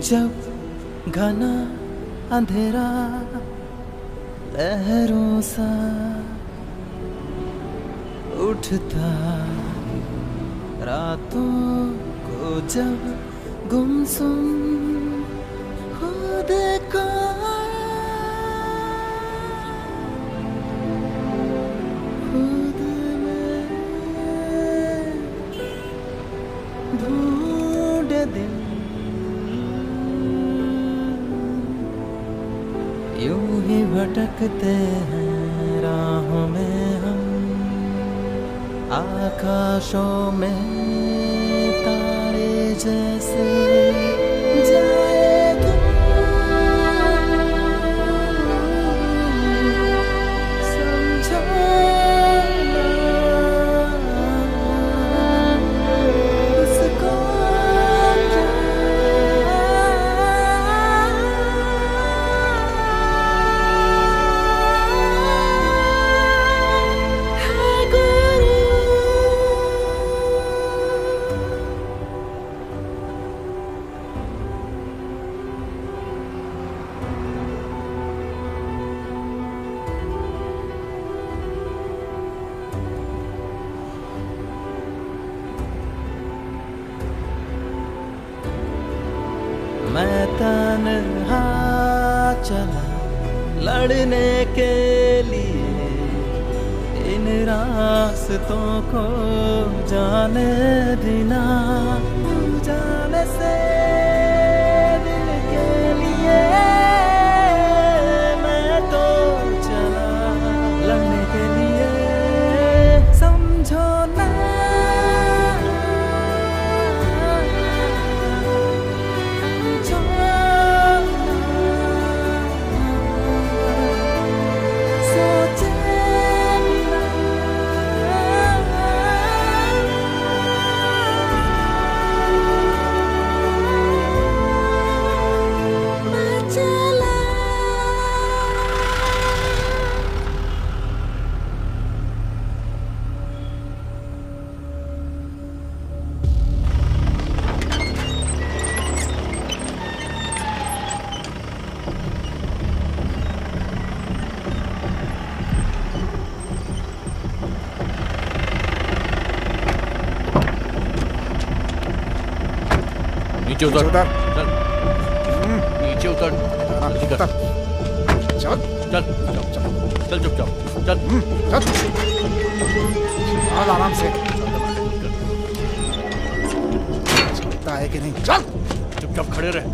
जब घना अंधेरा लहरों सा उठता, रातों को जब गुमसुम खुद को खुद में ढूंढ दिल, यूं ही भटकते हैं राहों में हम, आकाशों में तारे जैसे जाए तुम, समझो ना उसको क्या मैं तन्हा चला लड़ने के लिए इन रास्तों को जाने बिना, जाने से दिल के लिए मैं तो चला लड़ने के लिए, समझो ना नीचे उतर, चल नीचे उतर, जल्दी कर, चल चल चल चुपचाप चल चल आराम से, चलता है कि नहीं, चल चुपचाप खड़े रहे,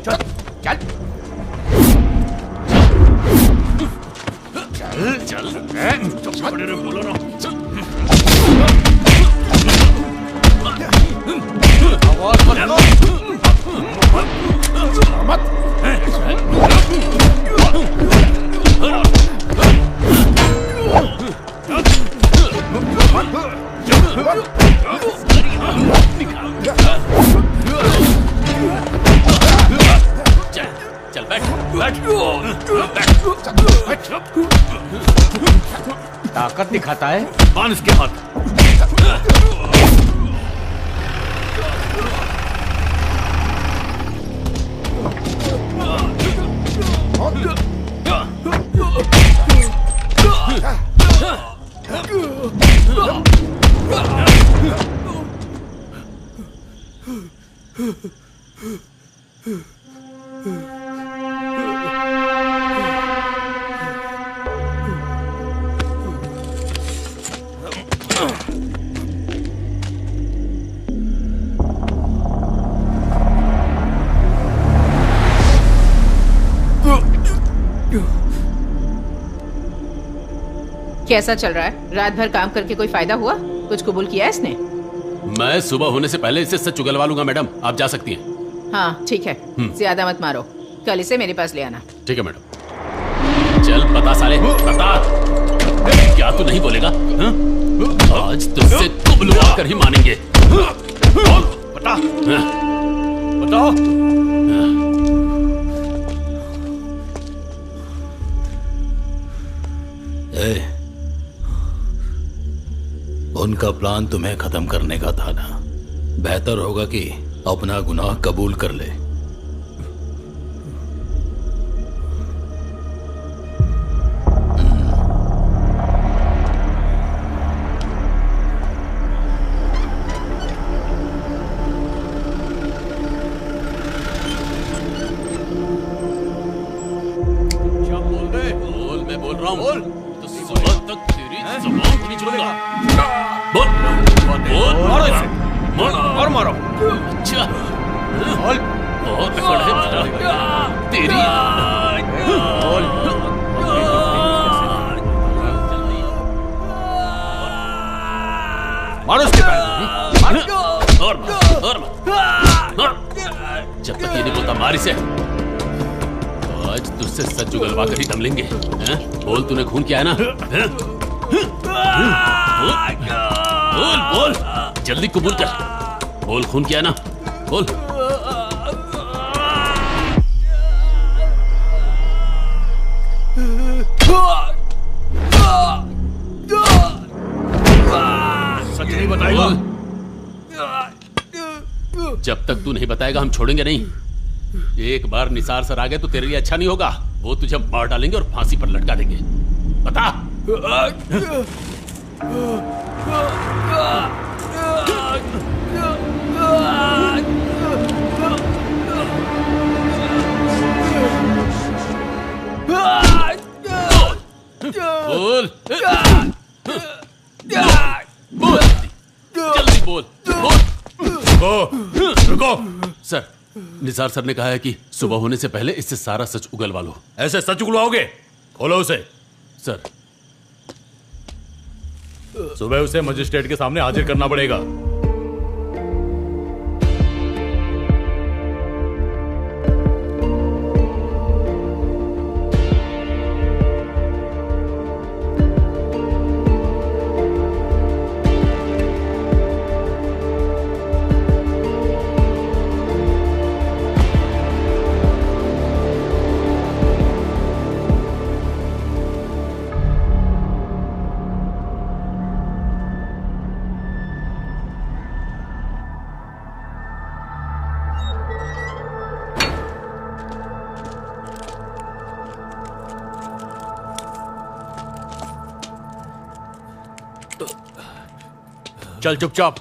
चल चल चल चल चुपचाप खड़े रहे, बोलो ना, आवाज मत लो, मत ताकत दिखाता है, बांध इसके हाथ। कैसा चल रहा है? रात भर काम करके कोई फायदा हुआ? कुछ कबूल किया है इसने? मैं सुबह होने से पहले इसे सच उगलवा लूंगा मैडम, आप जा सकती हैं। हाँ ठीक है, ज्यादा मत मारो, कल इसे मेरे पास ले आना। ठीक है मैडम। चल बता साले, बता। क्या तू नहीं बोलेगा? हा? आज तुझसे कुबलवा कर ही मानेंगे। बता, बताओ। उनका प्लान तुम्हें खत्म करने का था ना, बेहतर होगा कि अपना गुनाह कबूल कर ले। बोल, मैं बोल रहा हूँ। बोल, तो सुबह तक तेरी ज़बान खींच लूंगा। बोल, बोल, मारो इसे, और मारो। अच्छा, बोल, बहुत खड़े मारा तेरी। बोल, मारो इसके पैर, और मार। जब तक ये नहीं बोलता मार इसे। आज तुझसे सच उगलवा कर ही दम लेंगे। बोल, तूने खून किया है ना? बोल बोल, जल्दी कबूल कर। बोल, खून किया है ना? बोल। सच नहीं बताएगा? जब तक तू नहीं बताएगा हम छोड़ेंगे नहीं। एक बार निसार सर आ गए तो तेरे लिए अच्छा नहीं होगा। वो तुझे मार डालेंगे और फांसी पर लटका देंगे। बता। बोल, बोल, जल्दी बोल, बोल। रुको। सर, निसार सर ने कहा है कि सुबह होने से पहले इससे सारा सच उगलवा लो। ऐसे सच उगलवाओगे? खोलो उसे। सर, सुबह उसे मजिस्ट्रेट के सामने हाजिर करना पड़ेगा। चल चुपचाप।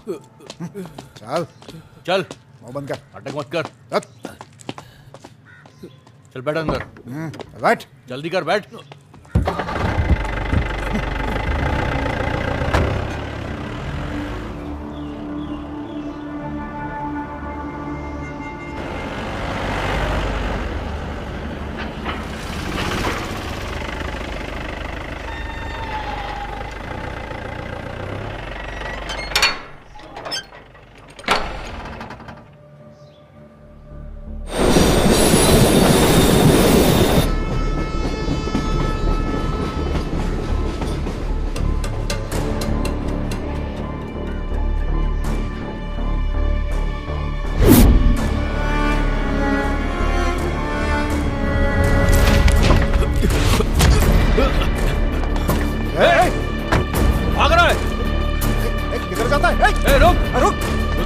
चल चल, मुंह बंद कर। नाटक मत कर। रख। चल बैठ अंदर। बैठ। जल्दी कर, बैठ।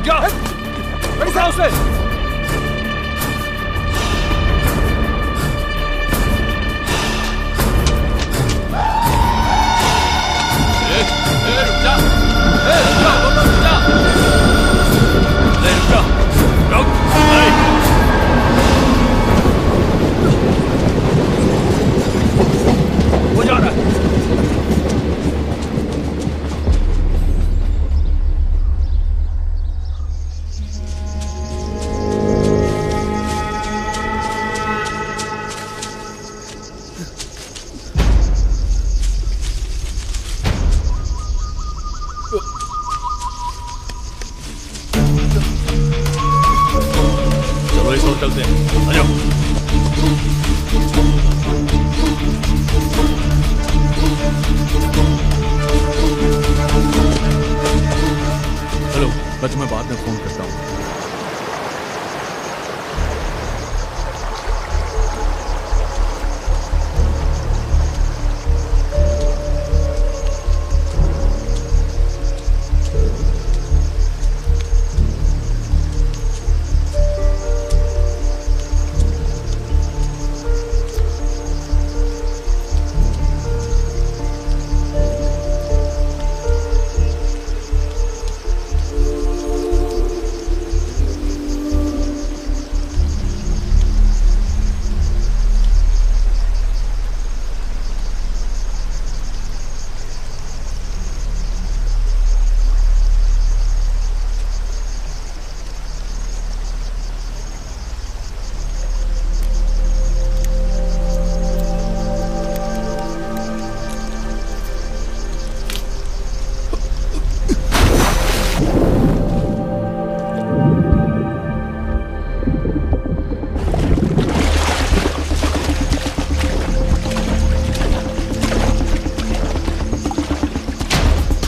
जा। पैसा उसे। रुक जा। रुक जा, रुक जा। रुक जा। रुक। वो जा रहा है। चलो इस ओर चलते हैं, आ जाओ। हेलो, मैं तुम्हें बाद में फोन करता हूँ।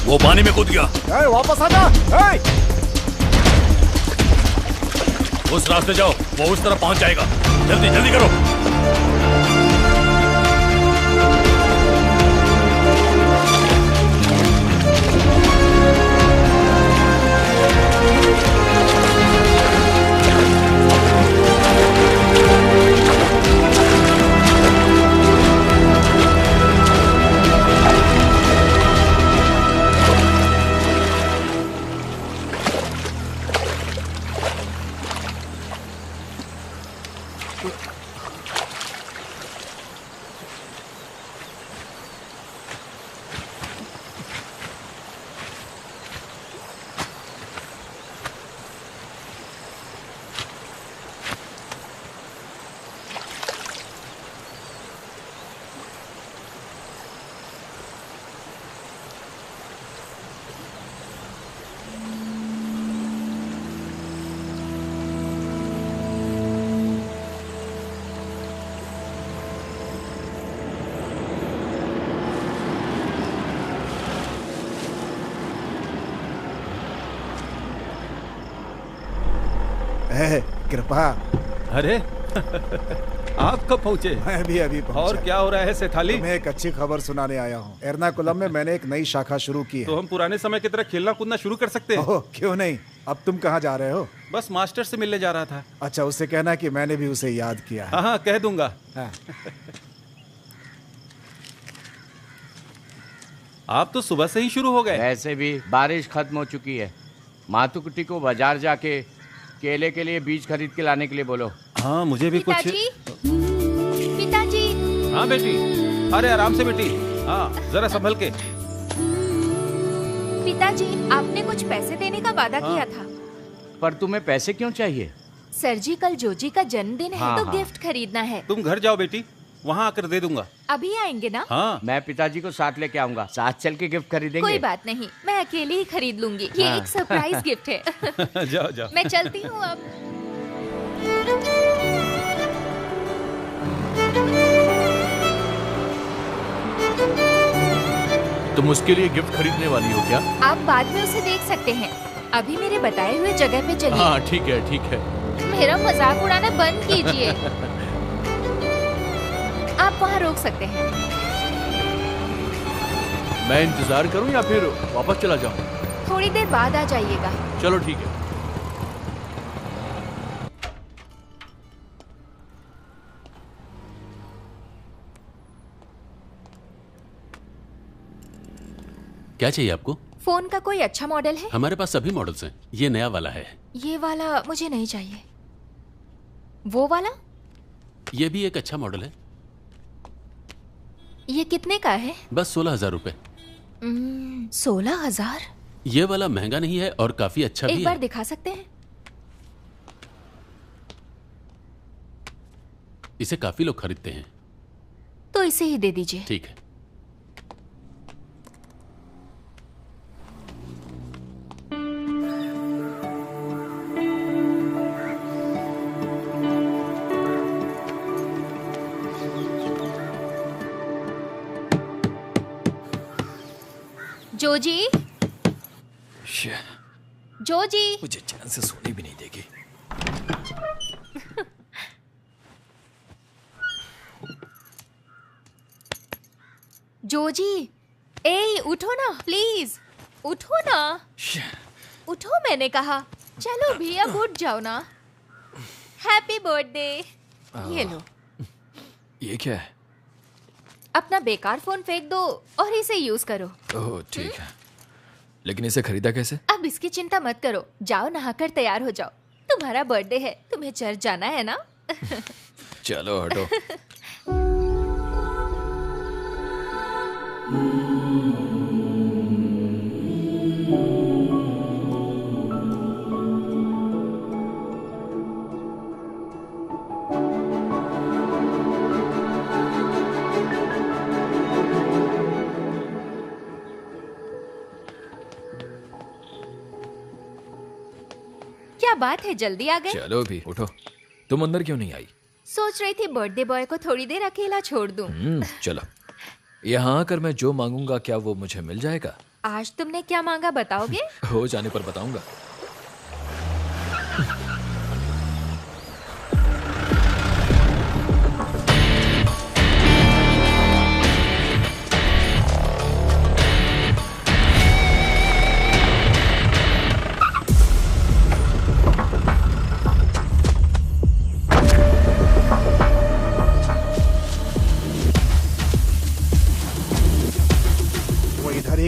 वो पानी में कूद गया। वापस आ जा। उस रास्ते जाओ, वो उस तरफ पहुंच जाएगा। जल्दी जल्दी करो। कृपा। अरे आप कब पहुंचे? मैं भी अभी पहुंचा। और क्या हो रहा है सेठाली? तुम्हें एक अच्छी खबर सुनाने आया हूँ। एर्नाकुलम में मैंने एक नई शाखा शुरू की है। तो हम पुराने समय की तरह खेलना कूदना शुरू कर सकते हैं? ओह, क्यों नहीं। अब तुम कहाँ जा रहे हो? बस मास्टर से मिलने जा रहा था। अच्छा, उससे कहना कि मैंने भी उसे याद किया है। हाँ हाँ, कह दूंगा। हाँ। आप तो सुबह से ही शुरू हो गए। वैसे भी बारिश खत्म हो चुकी है। मातुकुटी को बाजार जाके केले के लिए बीज खरीद के लाने के लिए बोलो। हाँ, मुझे भी कुछ। पिताजी। हाँ बेटी, अरे आराम से बेटी। हाँ, जरा संभल के। पिताजी, आपने कुछ पैसे देने का वादा किया था। पर तुम्हें पैसे क्यों चाहिए? सर जी, कल जोजी का जन्मदिन है हाँ, तो हाँ। गिफ्ट खरीदना है। तुम घर जाओ बेटी, वहाँ आकर दे दूंगा। अभी आएंगे ना? हाँ। मैं पिताजी को साथ लेके आऊंगा, साथ चल के गिफ्ट खरीदेंगे। कोई बात नहीं, मैं अकेले ही खरीद लूंगी। ये हाँ। एक सरप्राइज गिफ्ट है। जाओ जाओ। मैं चलती हूँ अब। तुम उसके लिए गिफ्ट खरीदने वाली हो क्या? आप बाद में उसे देख सकते हैं। अभी मेरे बताए हुए जगह पे चलिए। हाँ ठीक है ठीक है। मेरा मजाक उड़ाना बंद कीजिए। आप वहाँ रोक सकते हैं। मैं इंतजार करूं या फिर वापस चला जाऊं? थोड़ी देर बाद आ जाइएगा। चलो ठीक है। क्या चाहिए आपको? फोन का कोई अच्छा मॉडल है? हमारे पास सभी मॉडल्स हैं। ये नया वाला है। ये वाला मुझे नहीं चाहिए। वो वाला? ये भी एक अच्छा मॉडल है। ये कितने का है? बस 16,000 रुपए। 16,000? ये वाला महंगा नहीं है और काफी अच्छा भी है। एक बार दिखा सकते हैं? इसे काफी लोग खरीदते हैं। तो इसे ही दे दीजिए। ठीक है। जोजी, जोजी, मुझे चैन से सोने भी नहीं देगी। जोजी, ए उठो ना प्लीज, उठो ना, उठो मैंने कहा। चलो भी अब उठ जाओ ना। Happy birthday. ये लो। ये क्या है? अपना बेकार फोन फेंक दो और इसे यूज करो। ओह ठीक है, लेकिन इसे खरीदा कैसे? अब इसकी चिंता मत करो, जाओ नहाकर तैयार हो जाओ। तुम्हारा बर्थडे है, तुम्हें चर्च जाना है ना। चलो हटो। क्या बात है, जल्दी आ गए? चलो भी उठो। तुम अंदर क्यों नहीं आई? सोच रही थी बर्थडे बॉय को थोड़ी देर अकेला छोड़ दूं। चलो, यहाँ आकर मैं जो मांगूंगा क्या वो मुझे मिल जाएगा? आज तुमने क्या मांगा बताओगे? हो जाने पर बताऊंगा।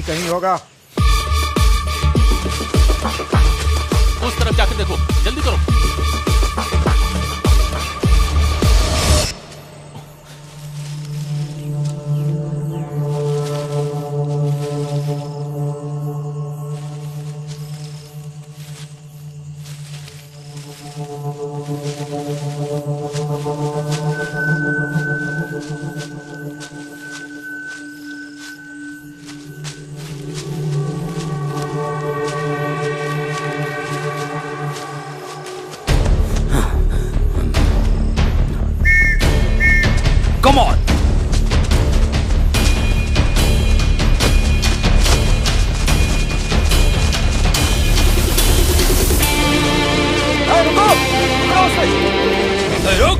कहीं होगा। उस तरफ जाकर देखो, जल्दी करो। Come on! रुक!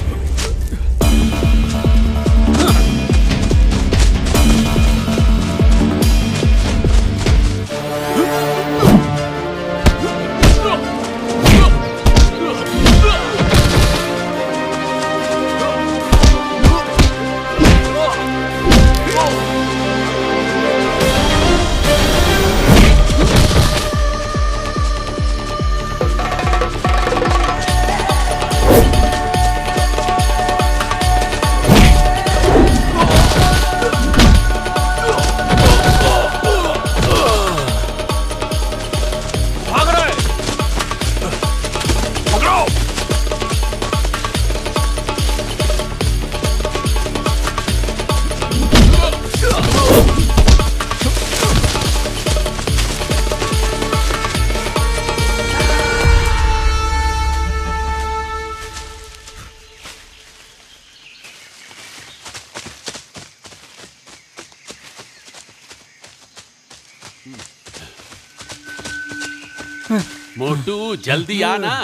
मोटू जल्दी आना।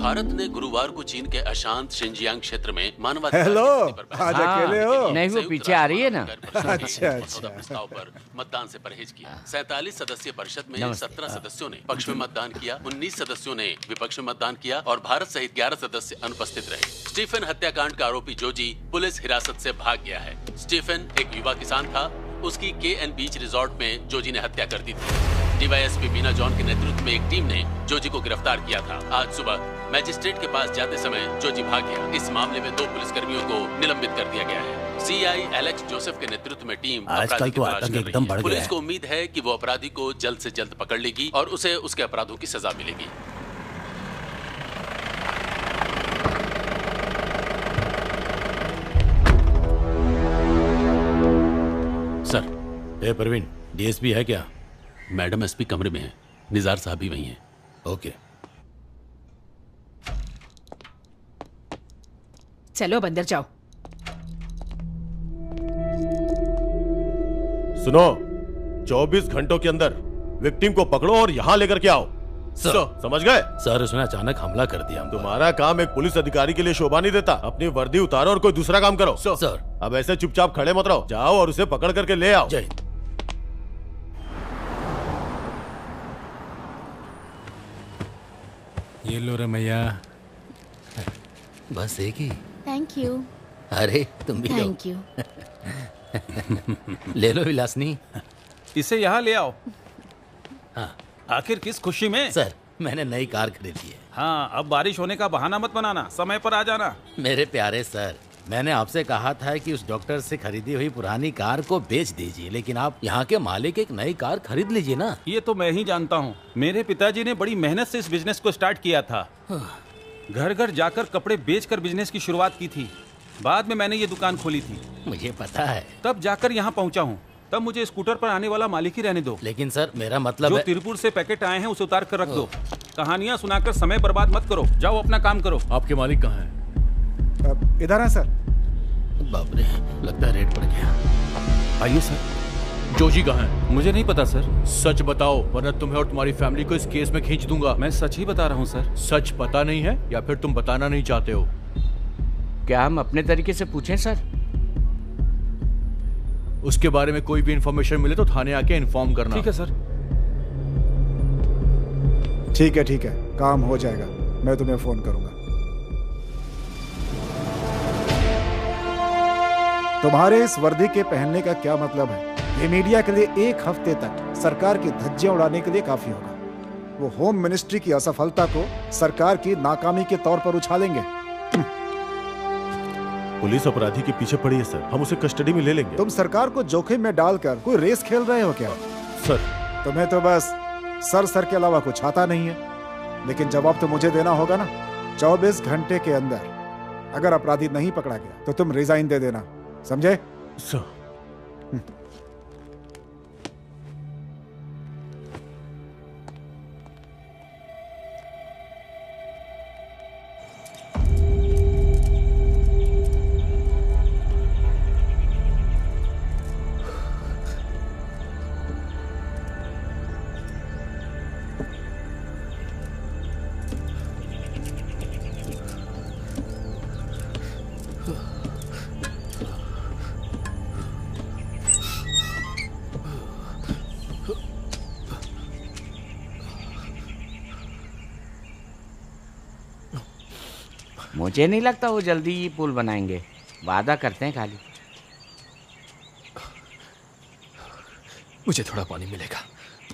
भारत ने गुरुवार को चीन के अशांत शिनजियांग क्षेत्र में मानवाधिकार हेलो, की स्थिति पर आज अकेले हो? नहीं, वो पीछे आ रही है ना। अच्छा, अच्छा। प्रस्ताव पर मतदान से परहेज किया। 47 सदस्यीय परिषद में 17 सदस्यों ने पक्ष में मतदान किया, 19 सदस्यों ने विपक्ष में मतदान किया और भारत सहित 11 सदस्य अनुपस्थित रहे। स्टीफन हत्याकांड का आरोपी जोजी पुलिस हिरासत से भाग गया है। स्टीफन एक युवा किसान था। उसकी केएन बीच रिजॉर्ट में जोजी ने हत्या कर दी थी। डीवाईएसपी बीना जॉन के नेतृत्व में एक टीम ने जोजी को गिरफ्तार किया था। आज सुबह मैजिस्ट्रेट के पास जाते समय जोजी भाग गया। इस मामले में 2 पुलिसकर्मियों को निलंबित कर दिया गया है। सीआई एलेक्स जोसेफ के नेतृत्व में टीम आजकल तो आतंक एकदम बढ़ गया है। पुलिस को उम्मीद है कि वो अपराधी को जल्द से जल्द पकड़ लेगी और उसे उसके अपराधों की सजा मिलेगी। सर। ए प्रवीण, डीएसपी है क्या? मैडम एसपी कमरे में है, निजार साहब भी वही हैं। ओके। चलो अंदर जाओ। सुनो, 24 घंटों के अंदर विक्टिम को पकड़ो और यहां लेकर के आओ। सर समझ गए? सर उसने अचानक हमला कर दिया। तुम्हारा काम एक पुलिस अधिकारी के लिए शोभा नहीं देता। अपनी वर्दी उतारो और कोई दूसरा काम करो। सर अब ऐसे चुपचाप खड़े मत रहो, जाओ और उसे पकड़ करके ले आओ। जय। ये लो रमैया। बस एक ही। Thank you. अरे तुम भी थैंक यू। ले लो विलासनी। इसे यहाँ ले आओ। हाँ। आखिर किस खुशी में? सर मैंने नई कार खरीदी है। हाँ, अब बारिश होने का बहाना मत बनाना, समय पर आ जाना। मेरे प्यारे सर, मैंने आपसे कहा था कि उस डॉक्टर से खरीदी हुई पुरानी कार को बेच दीजिए, लेकिन आप यहाँ के मालिक एक नई कार खरीद लीजिए ना। ये तो मैं ही जानता हूँ। मेरे पिताजी ने बड़ी मेहनत से इस बिजनेस को स्टार्ट किया था। घर घर जाकर कपड़े बेचकर बिजनेस की शुरुआत की थी। बाद में मैंने ये दुकान खोली थी। मुझे पता है। तब जाकर यहाँ पहुँचा हूँ। तब मुझे स्कूटर पर आने वाला मालिक ही रहने दो। लेकिन सर मेरा मतलब जो है... तिरुपुर से पैकेट आए हैं उसे उतार कर रख दो। कहानियाँ सुनाकर समय बर्बाद मत करो, जाओ अपना काम करो। आपके मालिक कहाँ हैं? इधर है सर। बाप रे, लगता है रेड पड़ गया। आइए सर। जोजी कहाँ है? मुझे नहीं पता सर। सच बताओ वरना तुम्हें और तुम्हारी फैमिली को इस केस में खींच दूंगा। मैं सच ही बता रहा हूँ सर। सच पता नहीं है या फिर तुम बताना नहीं चाहते हो? क्या हम अपने तरीके से पूछें सर? उसके बारे में कोई भी इंफॉर्मेशन मिले तो थाने आके इन्फॉर्म करना। ठीक है सर। ठीक है, काम हो जाएगा। मैं तुम्हें फोन करूंगा। तुम्हारे इस वर्दी के पहनने का क्या मतलब है? ये मीडिया के लिए एक हफ्ते तक सरकार की धज्जियां उड़ाने के लिए काफी होगा। वो होम मिनिस्ट्री की असफलता को सरकार की नाकामी के तौर पर उछालेंगे। पुलिस अपराधी के पीछे पड़ी है सर, हम उसे कस्टडी में ले लेंगे। तुम सरकार को जोखिम में डालकर कोई रेस खेल रहे हो क्या? सर तुम्हें तो बस सर के अलावा कुछ आता नहीं है। लेकिन जवाब तो मुझे देना होगा ना। 24 घंटे के अंदर अगर अपराधी नहीं पकड़ा गया तो तुम रिजाइन दे देना, समझे? सर मुझे नहीं लगता वो जल्दी ही पुल बनाएंगे, वादा करते हैं खाली। मुझे थोड़ा पानी मिलेगा।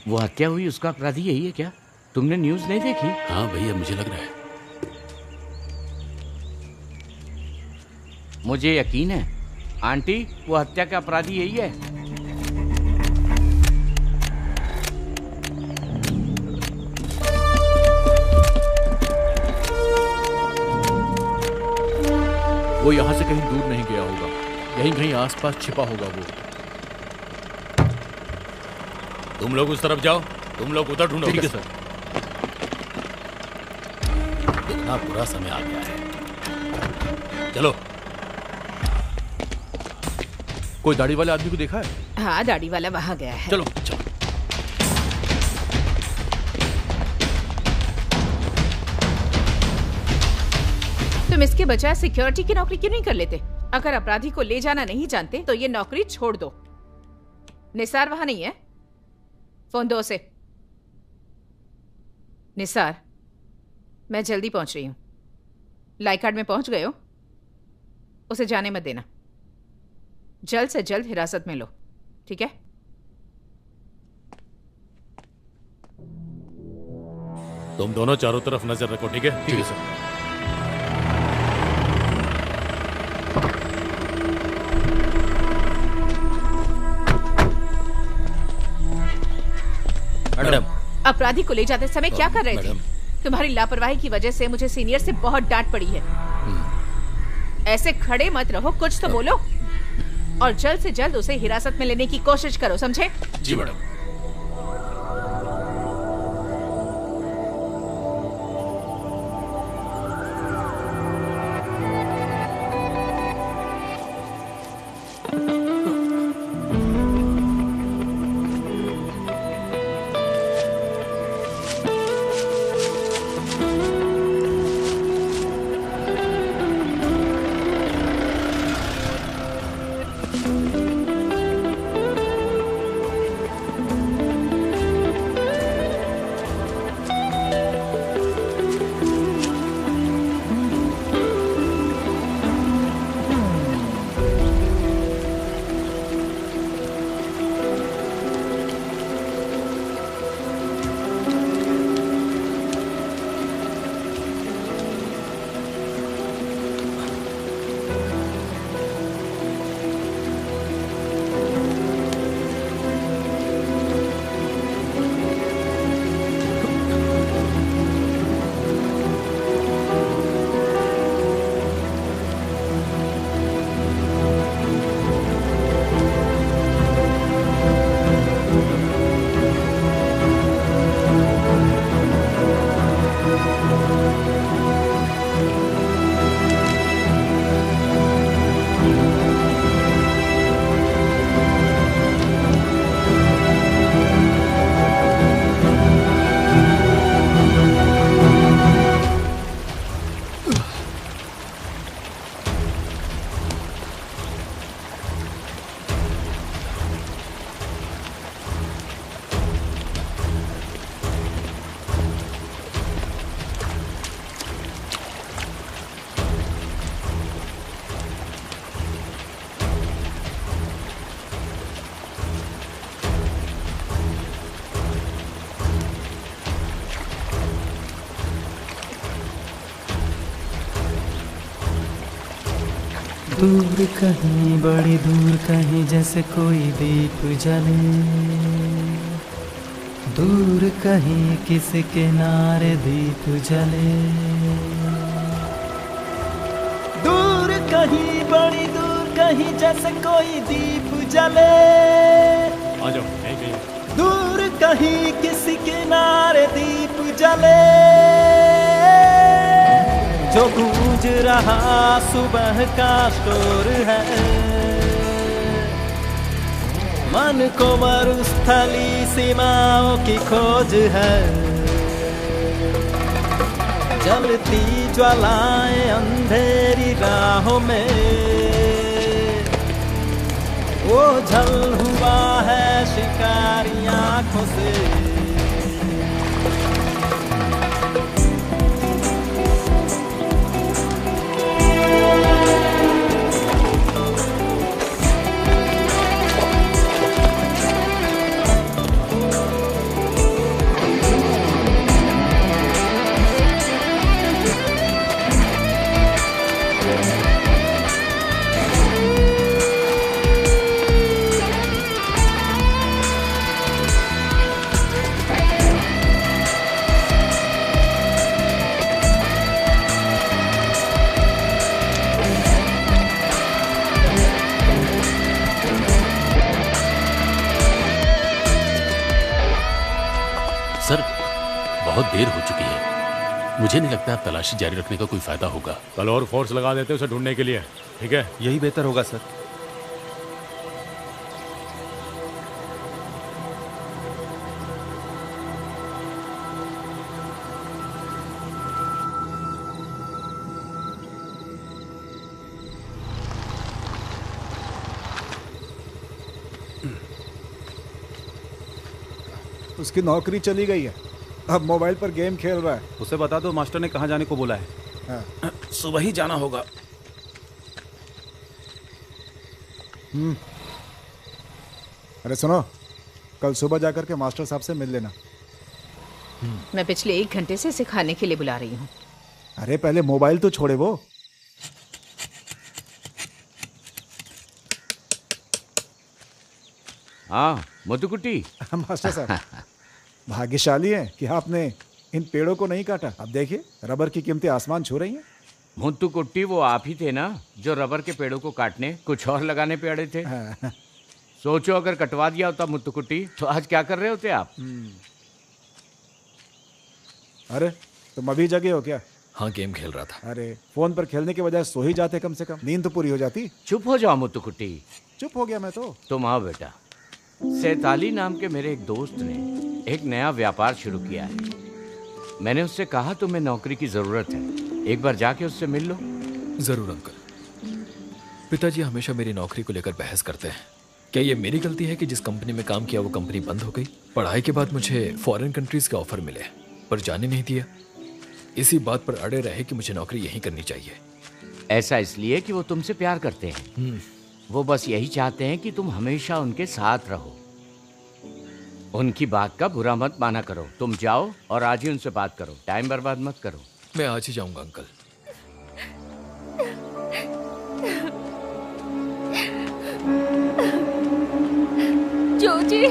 वो हत्या हुई उसका अपराधी यही है क्या? तुमने न्यूज़ नहीं देखी? हाँ भैया मुझे लग रहा है। मुझे यकीन है आंटी, वो हत्या का अपराधी यही है। वो यहाँ से कहीं दूर नहीं गया होगा, यहीं कहीं आसपास छिपा होगा वो। तुम लोग उस तरफ जाओ, तुम लोग उधर ढूंढो। ठीक है सर। इतना बुरा समय आ गया है, चलो। कोई दाढ़ी वाले आदमी को देखा है? हाँ, दाढ़ी वाला वहां गया है। चलो चलो। तुम इसके बजाय सिक्योरिटी की नौकरी क्यों नहीं कर लेते? अगर अपराधी को ले जाना नहीं जानते तो ये नौकरी छोड़ दो। निसार वहां नहीं है? फोन दो उसे। निसार, मैं जल्दी पहुंच रही हूं। लाइकार्ड में पहुंच गए हो? उसे जाने मत देना। जल्द से जल्द हिरासत में लो, ठीक है? तुम दोनों चारों तरफ नजर रखो, ठीक है? ठीक है सर। मैडम, अपराधी को ले जाते समय क्या कर रहे थे? तुम्हारी लापरवाही की वजह से मुझे सीनियर से बहुत डांट पड़ी है। ऐसे खड़े मत रहो, कुछ तो बोलो। और जल्द से जल्द उसे हिरासत में लेने की कोशिश करो, समझे? जी मैडम। दूर कहीं बड़ी दूर कहीं जैसे कोई दीप जले, दूर कहीं किसी किनारे दीप जले, दूर कहीं बड़ी दूर कहीं जैसे कोई दीप जले, आ जाओ नहीं कहीं। दूर कहीं किसी किनारे दीप जले, जो गूंज रहा सुबह का शोर है, मन को मरुस्थली सीमाओं की खोज है, जलती ज्वालाएं अंधेरी राहों में, वो झल हुआ है शिकारी आंखों से। सर बहुत देर हो चुकी है, मुझे नहीं लगता तलाशी जारी रखने का कोई फायदा होगा। कल और फोर्स लगा देते उसे ढूंढने के लिए, ठीक है? यही बेहतर होगा सर। उसकी नौकरी चली गई है, अब मोबाइल पर गेम खेल रहा है। उसे बता दो मास्टर ने कहाँ जाने को बोला है। हाँ। सुबह ही जाना होगा। अरे सुनो, कल सुबह जाकर के मास्टर साहब से मिल लेना। मैं पिछले 1 घंटे से इसे खाने के लिए बुला रही हूँ। अरे पहले मोबाइल तो छोड़े वो। हाँ मुत्तुकुट्टी। मास्टर साहब भाग्यशाली हैं कि आपने इन पेड़ों को नहीं काटा। अब देखिए रबर की कीमतें आसमान छू रही हैं। मुत्तुकुट्टी वो आप ही थे ना जो रबर के पेड़ों को काटने कुछ और लगाने पे अड़े थे। हाँ। सोचो अगर कटवा दिया होता मुत्तुकुट्टी तो आज क्या कर रहे होते आप? अरे तुम अभी जगे हो क्या? हाँ गेम खेल रहा था। अरे फोन पर खेलने के बजाय सो ही जाते, कम से कम नींद तो पूरी हो जाती। चुप हो जाओ मुत्तुकुट्टी। चुप हो गया मैं तो। तुम आओ बेटा। सैताली नाम के मेरे एक दोस्त ने एक नया व्यापार शुरू किया है। मैंने उससे कहा तुम्हें नौकरी की जरूरत है, एक बार जाके उससे मिल लो। जरूर अंकल। पिताजी हमेशा मेरी नौकरी को लेकर बहस करते हैं। क्या ये मेरी गलती है कि जिस कंपनी में काम किया वो कंपनी बंद हो गई? पढ़ाई के बाद मुझे फॉरेन कंट्रीज के ऑफर मिले पर जाने नहीं दिया। इसी बात पर अड़े रहे कि मुझे नौकरी यहीं करनी चाहिए। ऐसा इसलिए कि वो तुमसे प्यार करते हैं। वो बस यही चाहते हैं कि तुम हमेशा उनके साथ रहो। उनकी बात का बुरा मत माना करो। तुम जाओ और आज ही उनसे बात करो, टाइम बर्बाद मत करो। मैं आज ही जाऊंगा अंकल। जोजी,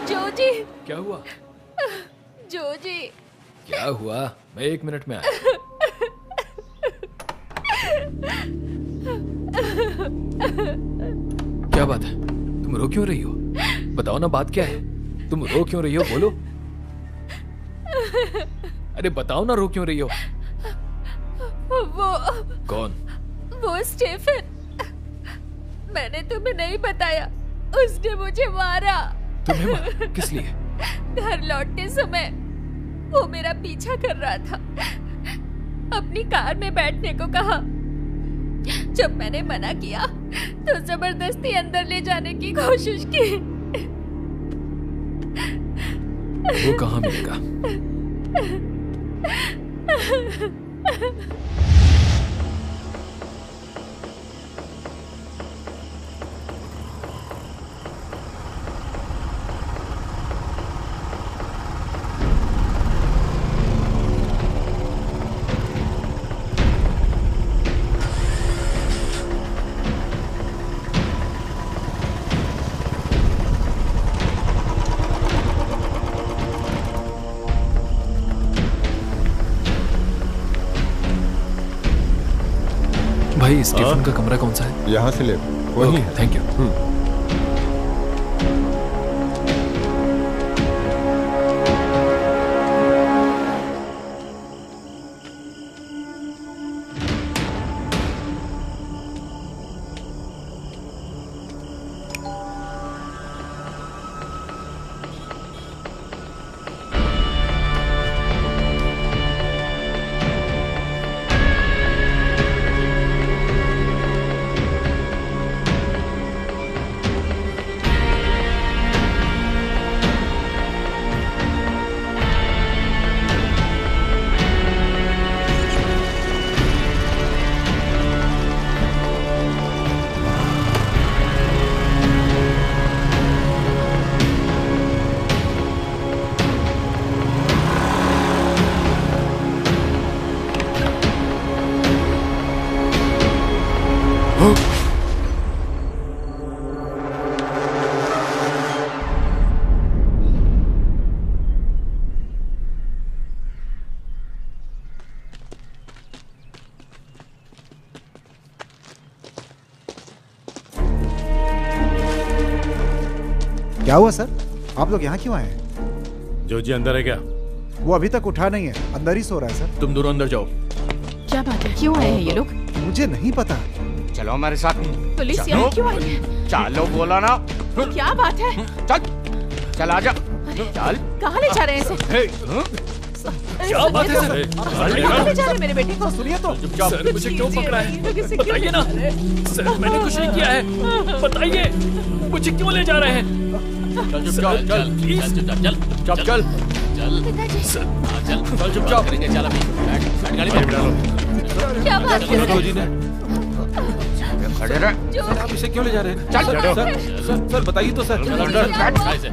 जोजी। क्या हुआ? जोजी। क्या हुआ? मैं 1 मिनट में आया। क्या बात है? तुम रो क्यों रही हो? बताओ ना, बात क्या है? तुम रो क्यों रही हो? बोलो। अरे बताओ ना, रो क्यों रही हो? वो कौन? वो स्टीफन। मैंने तुम्हें नहीं बताया, उसने मुझे मारा। तुम्हें मारा? किस लिए? घर लौटते समय वो मेरा पीछा कर रहा था। अपनी कार में बैठने को कहा। जब मैंने मना किया तो जबरदस्ती अंदर ले जाने की कोशिश की। वो कहाँ मिलेगा? भाई स्टीफन का कमरा कौन सा है? यहाँ से ले। Okay, thank you. क्या हुआ सर? आप लोग यहाँ क्यों आए हैं? जो जी अंदर है क्या? वो अभी तक उठा नहीं है, अंदर ही सो रहा है सर। तुम दोनों अंदर जाओ। क्या बात है, क्यों आए हैं ये लोग? मुझे नहीं पता। चलो हमारे साथ। पुलिस यहाँ क्यों आई है? चलो बोला ना। क्या बात है? चल आजा। चल। कहाँ ले जा रहे हैं इसे? क्या बात है सर? कहाँ ले जा रहे हैं मेरे बेटे को? सुनिए तो। सर मुझे क्यों पकड़ा है? बताइए ना। सर मैंने कुछ नहीं किया है, बताइए मुझे क्यों ले जा रहे हैं? चल चल प्लीज चल चल चल पिताजी चल चुपचाप करेंगे। चल अभी बैठ गाड़ी में डालो। क्या बात है? जोजी ने खड़े रह। सर आप इसे क्यों ले जा रहे हैं? चल सर बताइए तो सर।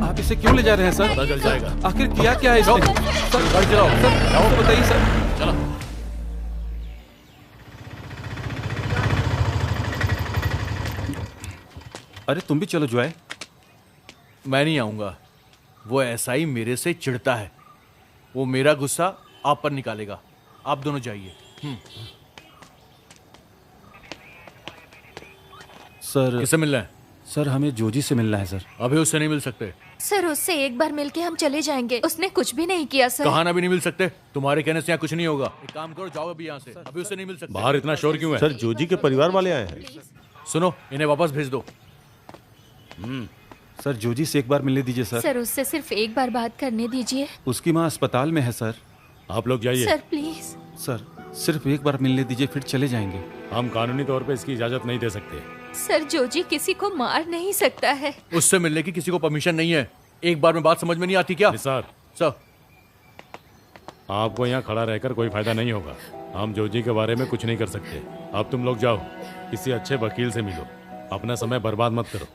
आप इसे क्यों ले जा रहे हैं सर? पता चल जाएगा। आखिर किया क्या है इसने? सर गाड़ी चलाओ सर, बताइए सर। चलो अरे तुम भी चलो जॉय। मैं नहीं आऊंगा। वो एसआई मेरे से चिढ़ता है, वो मेरा गुस्सा आप पर निकालेगा। आप दोनों जाइए। सर किससे मिलना है? सर हमें जोजी से मिलना है सर। अभी उससे नहीं मिल सकते। सर उससे एक बार मिलके हम चले जाएंगे, उसने कुछ भी नहीं किया सर। कहां भी नहीं मिल सकते। तुम्हारे कहने से यहाँ कुछ नहीं होगा। एक काम करो, जाओ अभी यहाँ से। अभी उससे नहीं मिल सकते। बाहर इतना शोर क्यों है? सर जोजी के परिवार वाले आए हैं। सुनो, इन्हें वापस भेज दो। सर जोजी से एक बार मिलने दीजिए सर। सर उससे सिर्फ एक बार बात करने दीजिए। उसकी माँ अस्पताल में है सर। आप लोग जाइए। Sir please. सर सिर्फ एक बार मिलने दीजिए, फिर चले जाएंगे। हम कानूनी तौर पे इसकी इजाजत नहीं दे सकते। सर जोजी किसी को मार नहीं सकता है। उससे मिलने की किसी को परमिशन नहीं है। एक बार में बात समझ में नहीं आती क्या? सर आपको यहाँ खड़ा रहकर कोई फायदा नहीं होगा। हम जोजी के बारे में कुछ नहीं कर सकते। अब तुम लोग जाओ, किसी अच्छे वकील से मिलो। अपना समय बर्बाद मत करो।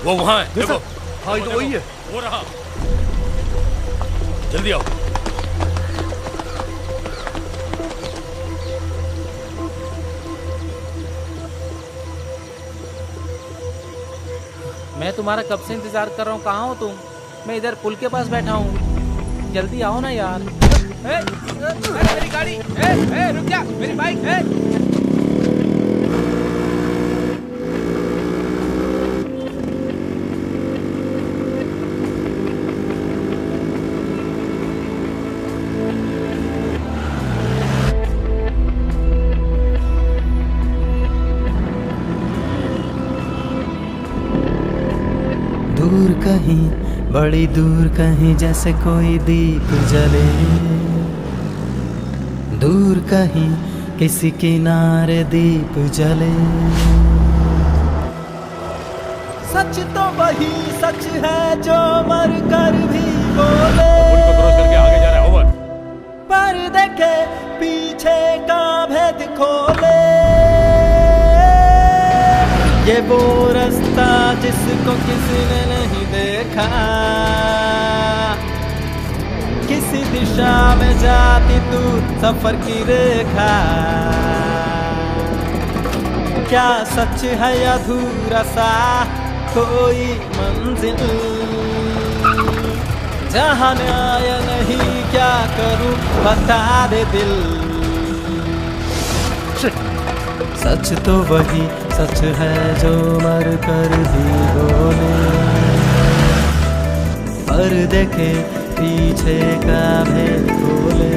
वो वहां है, देखो। हाँ ये तो वही है। वो रहा। जल्दी आओ। मैं तुम्हारा कब से इंतजार कर रहा हूँ। कहाँ हो तुम? मैं इधर पुल के पास बैठा हूँ, जल्दी आओ ना यार। मेरी गाड़ी, रुक जा, मेरी बाइक। दूर कहीं, बड़ी दूर कहीं, जैसे कोई दीप जले। दूर कहीं किसी किनारे दीप जले। सच तो वही सच है जो मर कर भी बोले। पुल को क्रॉस करके आगे जा रहा है, ओवर। पर देखे पीछे का भेद खोले, ये वो रास्ता जिसको किसी ने नहीं देखा, किसी दिशा में जाती तू सफर की रेखा। क्या सच है अधूरा सा कोई मंजिल, जहाँ न्याय नहीं क्या करूं बता दे दिल। सच तो वही सच है जो मर कर भी बोले, पर देखे पीछे का भेद खोले।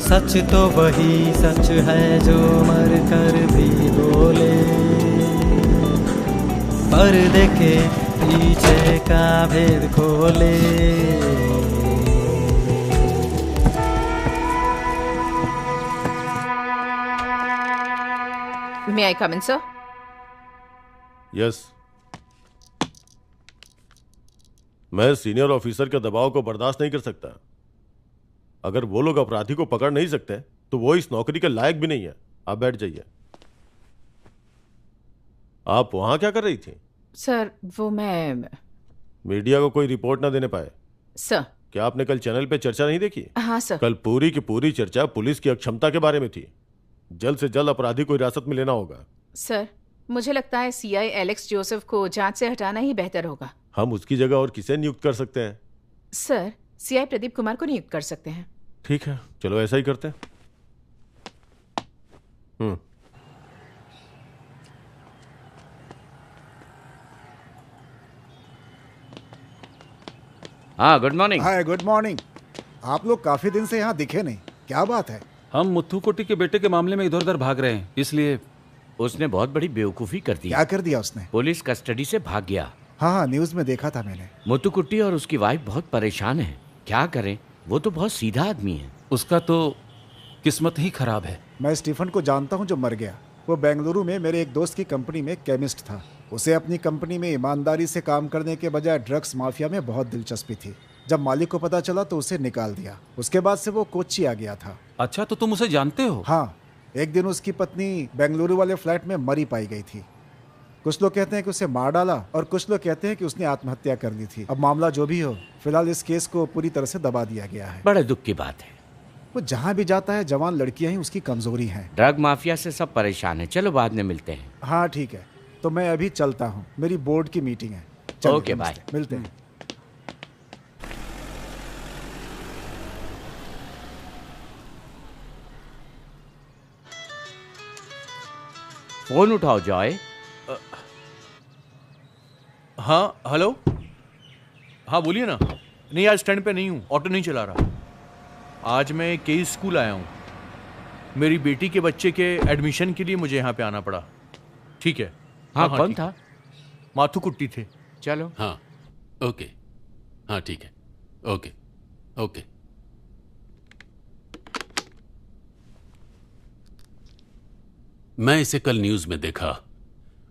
सच तो वही सच है जो मर कर भी बोले, पर देखे पीछे का भेद खोले। May I come in, sir? Yes. मैं सीनियर ऑफिसर के दबाव को बर्दाश्त नहीं कर सकता। अगर वो लोग अपराधी को पकड़ नहीं सकते तो वो इस नौकरी के लायक भी नहीं है। आप बैठ जाइए। आप वहां क्या कर रही थी? सर वो मैं मीडिया को कोई रिपोर्ट ना देने पाए। सर क्या आपने कल चैनल पे चर्चा नहीं देखी? हाँ सर। कल पूरी की पूरी चर्चा पुलिस की अक्षमता के बारे में थी। जल्द से जल्द अपराधी को हिरासत में लेना होगा। सर मुझे लगता है सीआई एलेक्स जोसेफ को जांच से हटाना ही बेहतर होगा। हम उसकी जगह और किसे नियुक्त कर सकते हैं? सर सीआई प्रदीप कुमार को नियुक्त कर सकते हैं। ठीक है, चलो ऐसा ही करते हैं। हाँ, गुड मॉर्निंग। हाय, गुड मॉर्निंग। आप लोग काफी दिन से यहाँ दिखे नहीं, क्या बात है? हम मुथुकोटी के बेटे के मामले में इधर उधर भाग रहे हैं, इसलिए। उसने बहुत बड़ी बेवकूफी कर दी। क्या कर दिया उसने? पुलिस कस्टडी से भाग गया। हाँ, न्यूज में देखा था मैंने। मुथुकुट्टी और उसकी वाइफ बहुत परेशान है। क्या करें, वो तो बहुत सीधा आदमी है। उसका तो किस्मत ही खराब है। मैं स्टीफन को जानता हूँ जो मर गया। वो बेंगलुरु में मेरे एक दोस्त की कंपनी में केमिस्ट था। उसे अपनी कंपनी में ईमानदारी से काम करने के बजाय ड्रग्स माफिया में बहुत दिलचस्पी थी। जब मालिक को पता चला तो उसे निकाल दिया। उसके बाद से वो कोच्चि आ गया था। अच्छा, तो तुम उसे जानते हो? हाँ, एक दिन उसकी पत्नी बेंगलुरु वाले फ्लैट में मरी पाई गई थी। कुछ लोग कहते हैं कि उसे मार डाला और कुछ लोग कहते हैं कि उसने आत्महत्या कर ली थी। अब मामला जो भी हो, फिलहाल इस केस को पूरी तरह से दबा दिया गया है। बड़े दुख की बात है। वो जहाँ भी जाता है जवान लड़कियां ही उसकी कमजोरी हैं। ड्रग माफिया से सब परेशान है। चलो बाद में मिलते हैं। हाँ ठीक है, तो मैं अभी चलता हूँ, मेरी बोर्ड की मीटिंग है। चलिए, ओके, बाय। मिलते हैं। फोन उठाओ जॉय। हाँ हेलो। हाँ बोलिए ना। नहीं, आज स्टैंड पे नहीं हूँ, ऑटो नहीं चला रहा। आज मैं केस स्कूल आया हूँ। मेरी बेटी के बच्चे के एडमिशन के लिए मुझे यहाँ पे आना पड़ा। ठीक है। हाँ, कौन था? माथुकुट्टी थे। चलो। हाँ ओके। हाँ ठीक है। Okay okay. मैं इसे कल न्यूज में देखा।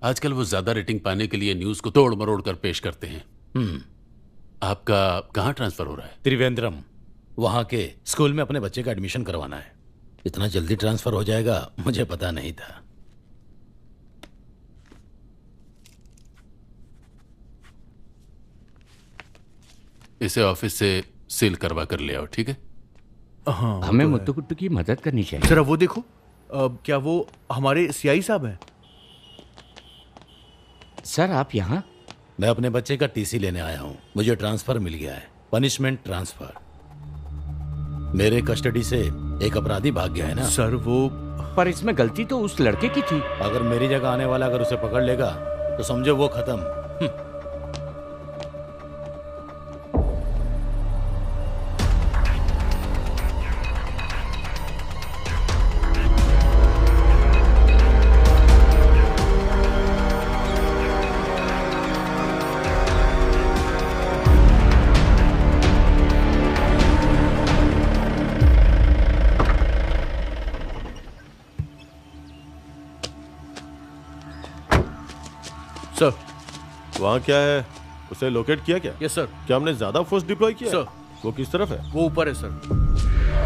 आजकल वो ज्यादा रेटिंग पाने के लिए न्यूज को तोड़ मरोड़ कर पेश करते हैं। आपका कहाँ ट्रांसफर हो रहा है? त्रिवेंद्रम। वहां के स्कूल में अपने बच्चे का एडमिशन करवाना है। इतना जल्दी ट्रांसफर हो जाएगा मुझे पता नहीं था। इसे ऑफिस से सील करवा कर ले आओ, ठीक है? हाँ, हमें मुत्तुकुट्टू की मदद करनी चाहिए। जरा वो देखो। क्या वो हमारे सीआई साहब हैं? सर आप यहाँ? मैं अपने बच्चे का टीसी लेने आया हूँ। मुझे ट्रांसफर मिल गया है, पनिशमेंट ट्रांसफर। मेरे कस्टडी से एक अपराधी भाग गया है ना सर। वो पर इसमें गलती तो उस लड़के की थी। अगर मेरी जगह आने वाला अगर उसे पकड़ लेगा तो समझो वो खत्म। वहाँ क्या है, उसे लोकेट किया क्या? Yes sir. क्या हमने ज्यादा फोर्स डिप्लॉय किया? सर। वो किस तरफ है? वो ऊपर है सर।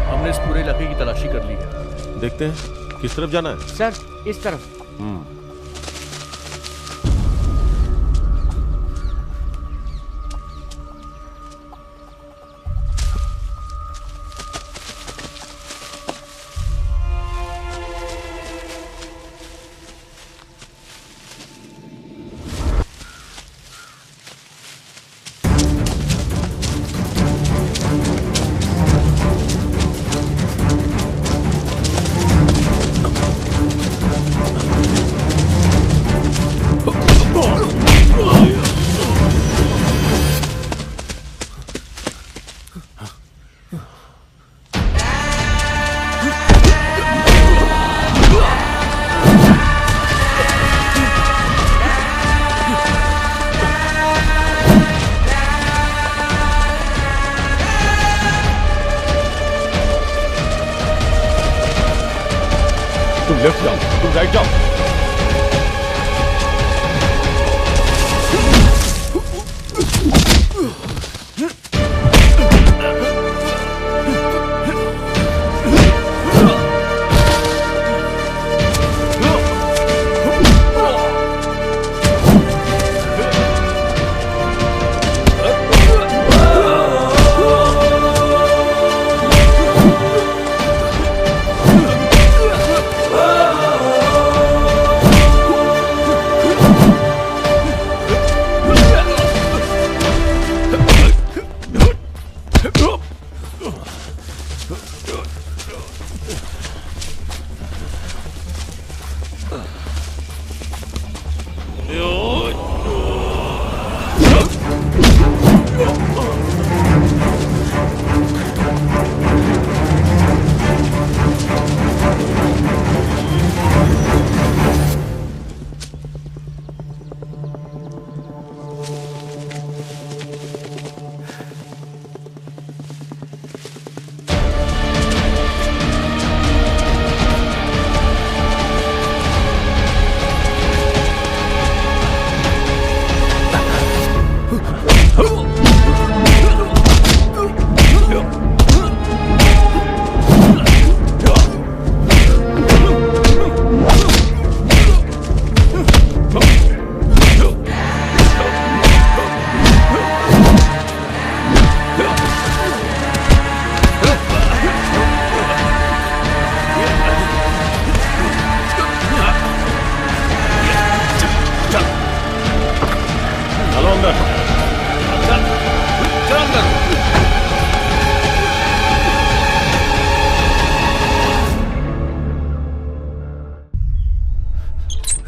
हमने इस पूरे इलाके की तलाशी कर ली है। देखते हैं किस तरफ जाना है। सर इस तरफ। तुम लेफ्ट जाओ, तुम राइट जाओ।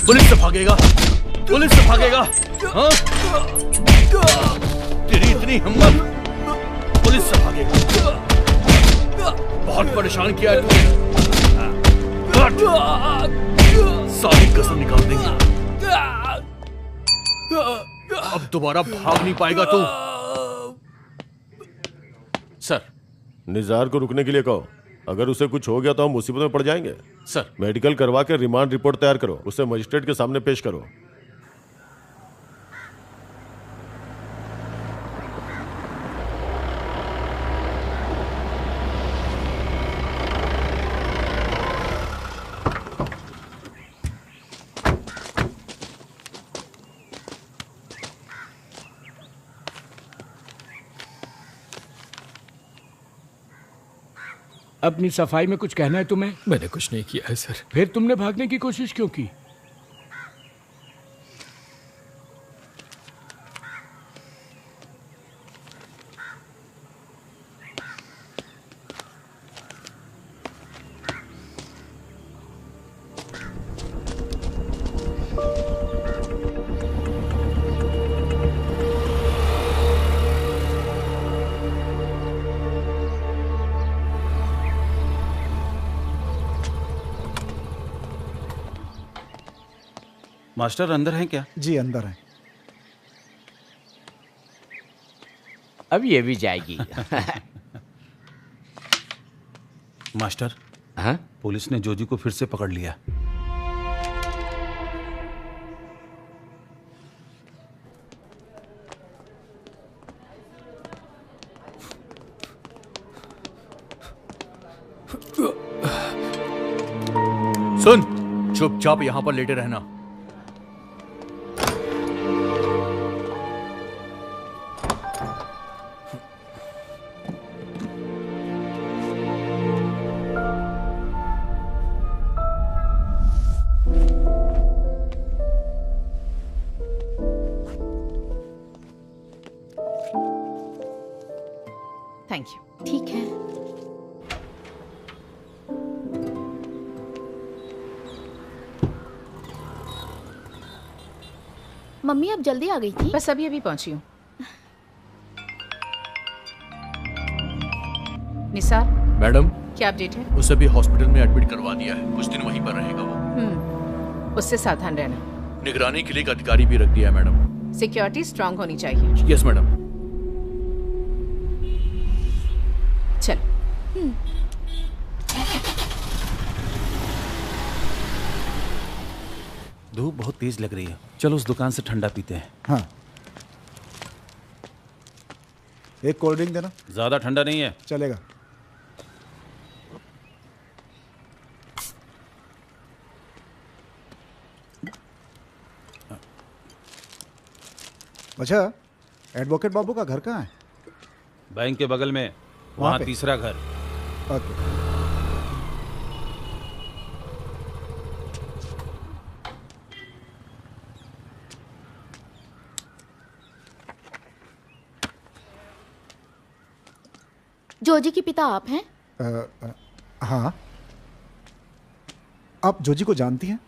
पुलिस से भागेगा, पुलिस से भागेगा, हाँ? तेरी इतनी हिम्मत, पुलिस से भागेगा। बहुत परेशान किया है तूने। सारी कसम निकाल देंगे। अब दोबारा भाग नहीं पाएगा तू। सर, निजार को रुकने के लिए कहो। अगर उसे कुछ हो गया तो हम मुसीबत में पड़ जाएंगे। सर, मेडिकल करवा के रिमांड रिपोर्ट तैयार करो, उसे मजिस्ट्रेट के सामने पेश करो। अपनी सफाई में कुछ कहना है तुम्हें? मैंने कुछ नहीं किया है सर। फिर तुमने भागने की कोशिश क्यों की? मास्टर अंदर हैं क्या? जी अंदर हैं। अब ये भी जाएगी। मास्टर, हाँ? पुलिस ने जोजी को फिर से पकड़ लिया। चुपचाप यहाँ पर लेटे रहना। Thank you. ठीक है। मम्मी अब जल्दी आ गई थी? बस अभी अभी पहुंची हूँ। निसार, मैडम, क्या अपडेट है? उसे भी हॉस्पिटल में एडमिट करवा दिया है, कुछ दिन वहीं पर रहेगा वो। उससे सावधान रहना। निगरानी के लिए एक अधिकारी भी रख दिया है मैडम। सिक्योरिटी स्ट्रांग होनी चाहिए। Yes madam. चल। धूप बहुत तेज लग रही है, चलो उस दुकान से ठंडा पीते हैं। हाँ, एक कोल्ड ड्रिंक देना। ज्यादा ठंडा नहीं है। चलेगा। अच्छा, एडवोकेट बाबू का घर कहाँ है? बैंक के बगल में, वहाँ वहाँ पे? तीसरा घर। ओके। जोजी के पिता आप हैं? हाँ। आप जोजी को जानती हैं?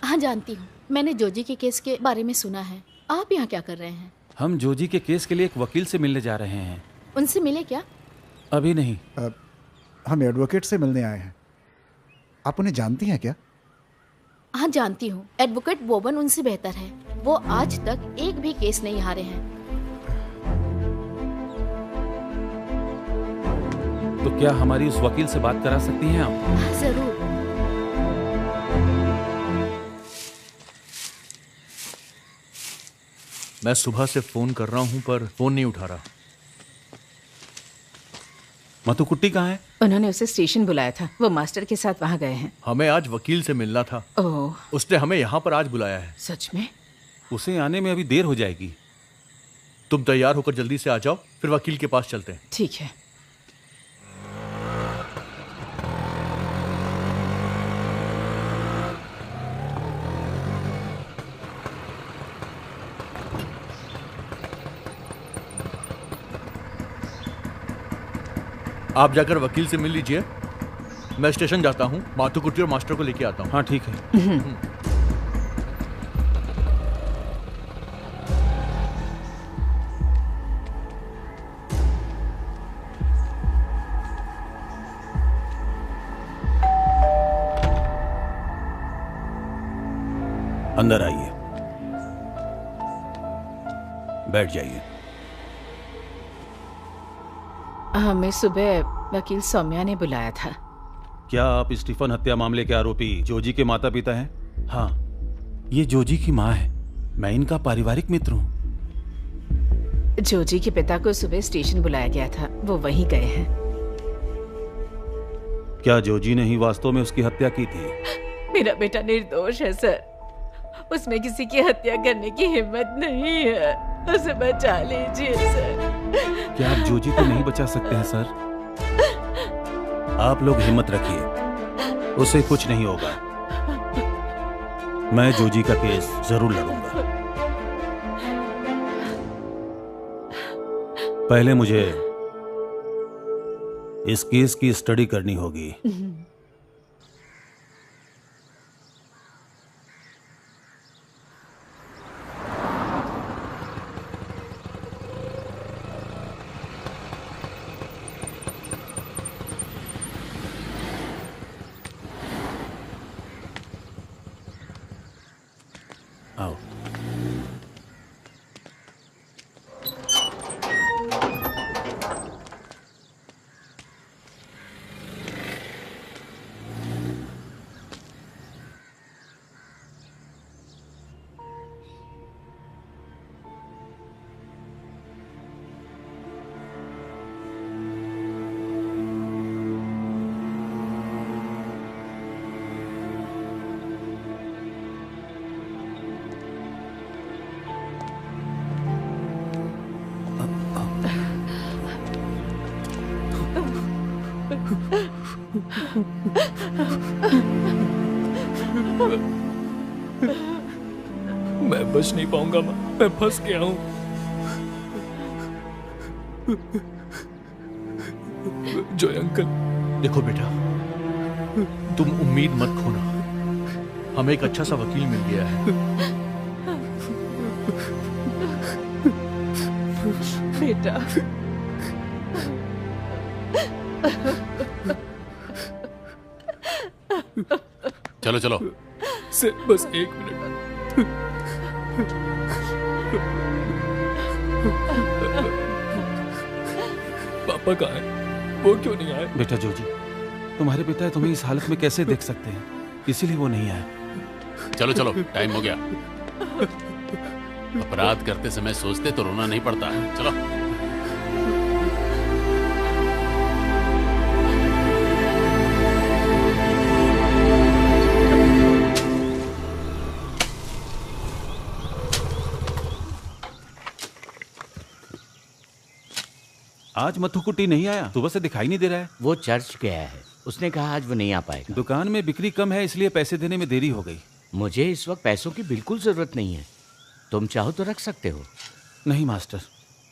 हाँ जानती हूँ। मैंने जोजी के केस के बारे में सुना है। आप यहाँ क्या कर रहे हैं? हम जोजी के केस के लिए एक वकील से मिलने जा रहे हैं। उनसे मिले क्या? अभी नहीं। हम एडवोकेट से मिलने आए हैं। आप उन्हें जानती हैं क्या? हाँ जानती हूँ। एडवोकेट बोबन उनसे बेहतर है। वो आज तक एक भी केस नहीं हारे हैं। तो क्या हमारी उस वकील से बात करा सकती हैं आप? हाँ, जरूर। मैं सुबह से फोन कर रहा हूं पर फोन नहीं उठा रहा। मतुकुट्टी कहाँ है? उन्होंने उसे स्टेशन बुलाया था, वो मास्टर के साथ वहाँ गए हैं। हमें आज वकील से मिलना था। ओह, उसने हमें यहाँ पर आज बुलाया है। सच में? उसे आने में अभी देर हो जाएगी। तुम तैयार होकर जल्दी से आ जाओ, फिर वकील के पास चलते हैं। ठीक है। आप जाकर वकील से मिल लीजिए, मैं स्टेशन जाता हूँ, माथुकुट्टी और मास्टर को लेके आता हूँ। हाँ ठीक है। अंदर आइए, बैठ जाइए। हमें सुबह वकील सौम्या ने बुलाया था। क्या आप स्टीफन हत्या मामले के आरोपी जोजी के माता पिता हैं? हाँ, ये जोजी की माँ है। मैं इनका पारिवारिक मित्र हूँ। जोजी के पिता को सुबह स्टेशन बुलाया गया था, वो वहीं गए हैं। क्या जोजी ने ही वास्तव में उसकी हत्या की थी? मेरा बेटा निर्दोष है सर, उसमें किसी की हत्या करने की हिम्मत नहीं है। उसे बचा लीजिए सर। क्या आप जोजी को नहीं बचा सकते हैं सर? आप लोग हिम्मत रखिए, उसे कुछ नहीं होगा। मैं जोजी का केस जरूर लड़ूंगा। पहले मुझे इस केस की स्टडी करनी होगी। आओ। मैं बच नहीं पाऊंगा माँ, मैं फंस गया हूँ। Joy uncle. देखो बेटा, तुम उम्मीद मत खोना, हमें एक अच्छा सा वकील मिल गया है। बेटा। चलो चलो। सिर्फ बस 1 मिनट। पापा कहाँ हैं? वो क्यों नहीं आए? बेटा जोजी, तुम्हारे पिता तुम्हें इस हालत में कैसे देख सकते हैं, इसीलिए वो नहीं आए। चलो चलो, टाइम हो गया। अपराध करते समय सोचते तो रोना नहीं पड़ता। चलो। आज मथुकुट्टी नहीं आया, सुबह से दिखाई नहीं दे रहा है। वो चर्च गया है, उसने कहा आज वो नहीं आ पाएगा। दुकान में बिक्री कम है, इसलिए पैसे देने में देरी हो गई। मुझे इस वक्त पैसों की बिल्कुल जरूरत नहीं है, तुम चाहो तो रख सकते हो। नहीं मास्टर,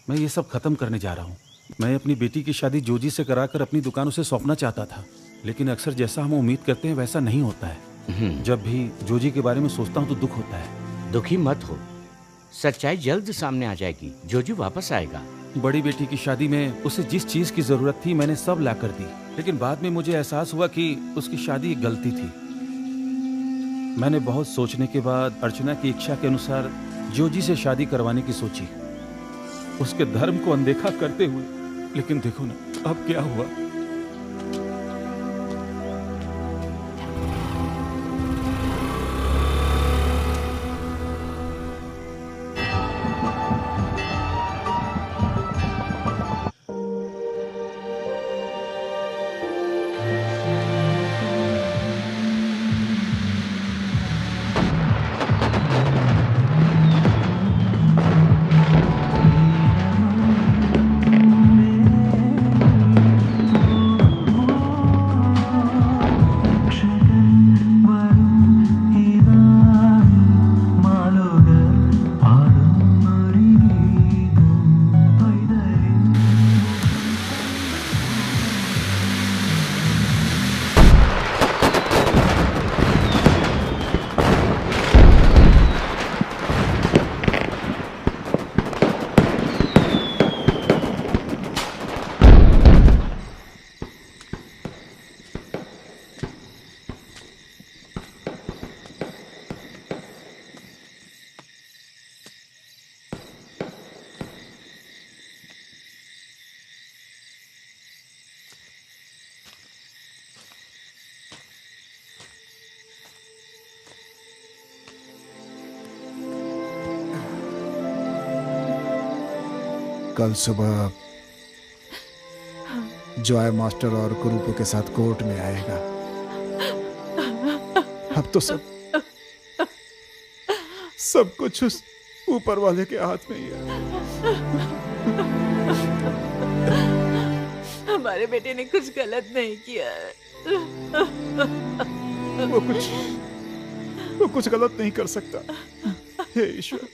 मैं ये सब खत्म करने जा रहा हूँ। मैं अपनी बेटी की शादी जोजी से कराकर अपनी दुकान उसे सौंपना चाहता था, लेकिन अक्सर जैसा हम उम्मीद करते हैं वैसा नहीं होता है। जब भी जोजी के बारे में सोचता हूँ तो दुख होता है। दुखी मत हो, सच्चाई जल्द सामने आ जाएगी। जोजी वापस आएगा। बड़ी बेटी की शादी में उसे जिस चीज की जरूरत थी मैंने सब ला कर दी, लेकिन बाद में मुझे एहसास हुआ कि उसकी शादी एक गलती थी। मैंने बहुत सोचने के बाद अर्चना की इच्छा के अनुसार जोजी से शादी करवाने की सोची, उसके धर्म को अनदेखा करते हुए। लेकिन देखो ना अब क्या हुआ। कल सुबह जॉय मास्टर और कुरूपो के साथ कोर्ट में आएगा। अब तो सब कुछ उस ऊपर वाले के हाथ में ही है। हमारे बेटे ने कुछ गलत नहीं किया है। वो कुछ गलत नहीं कर सकता। हे ईश्वर।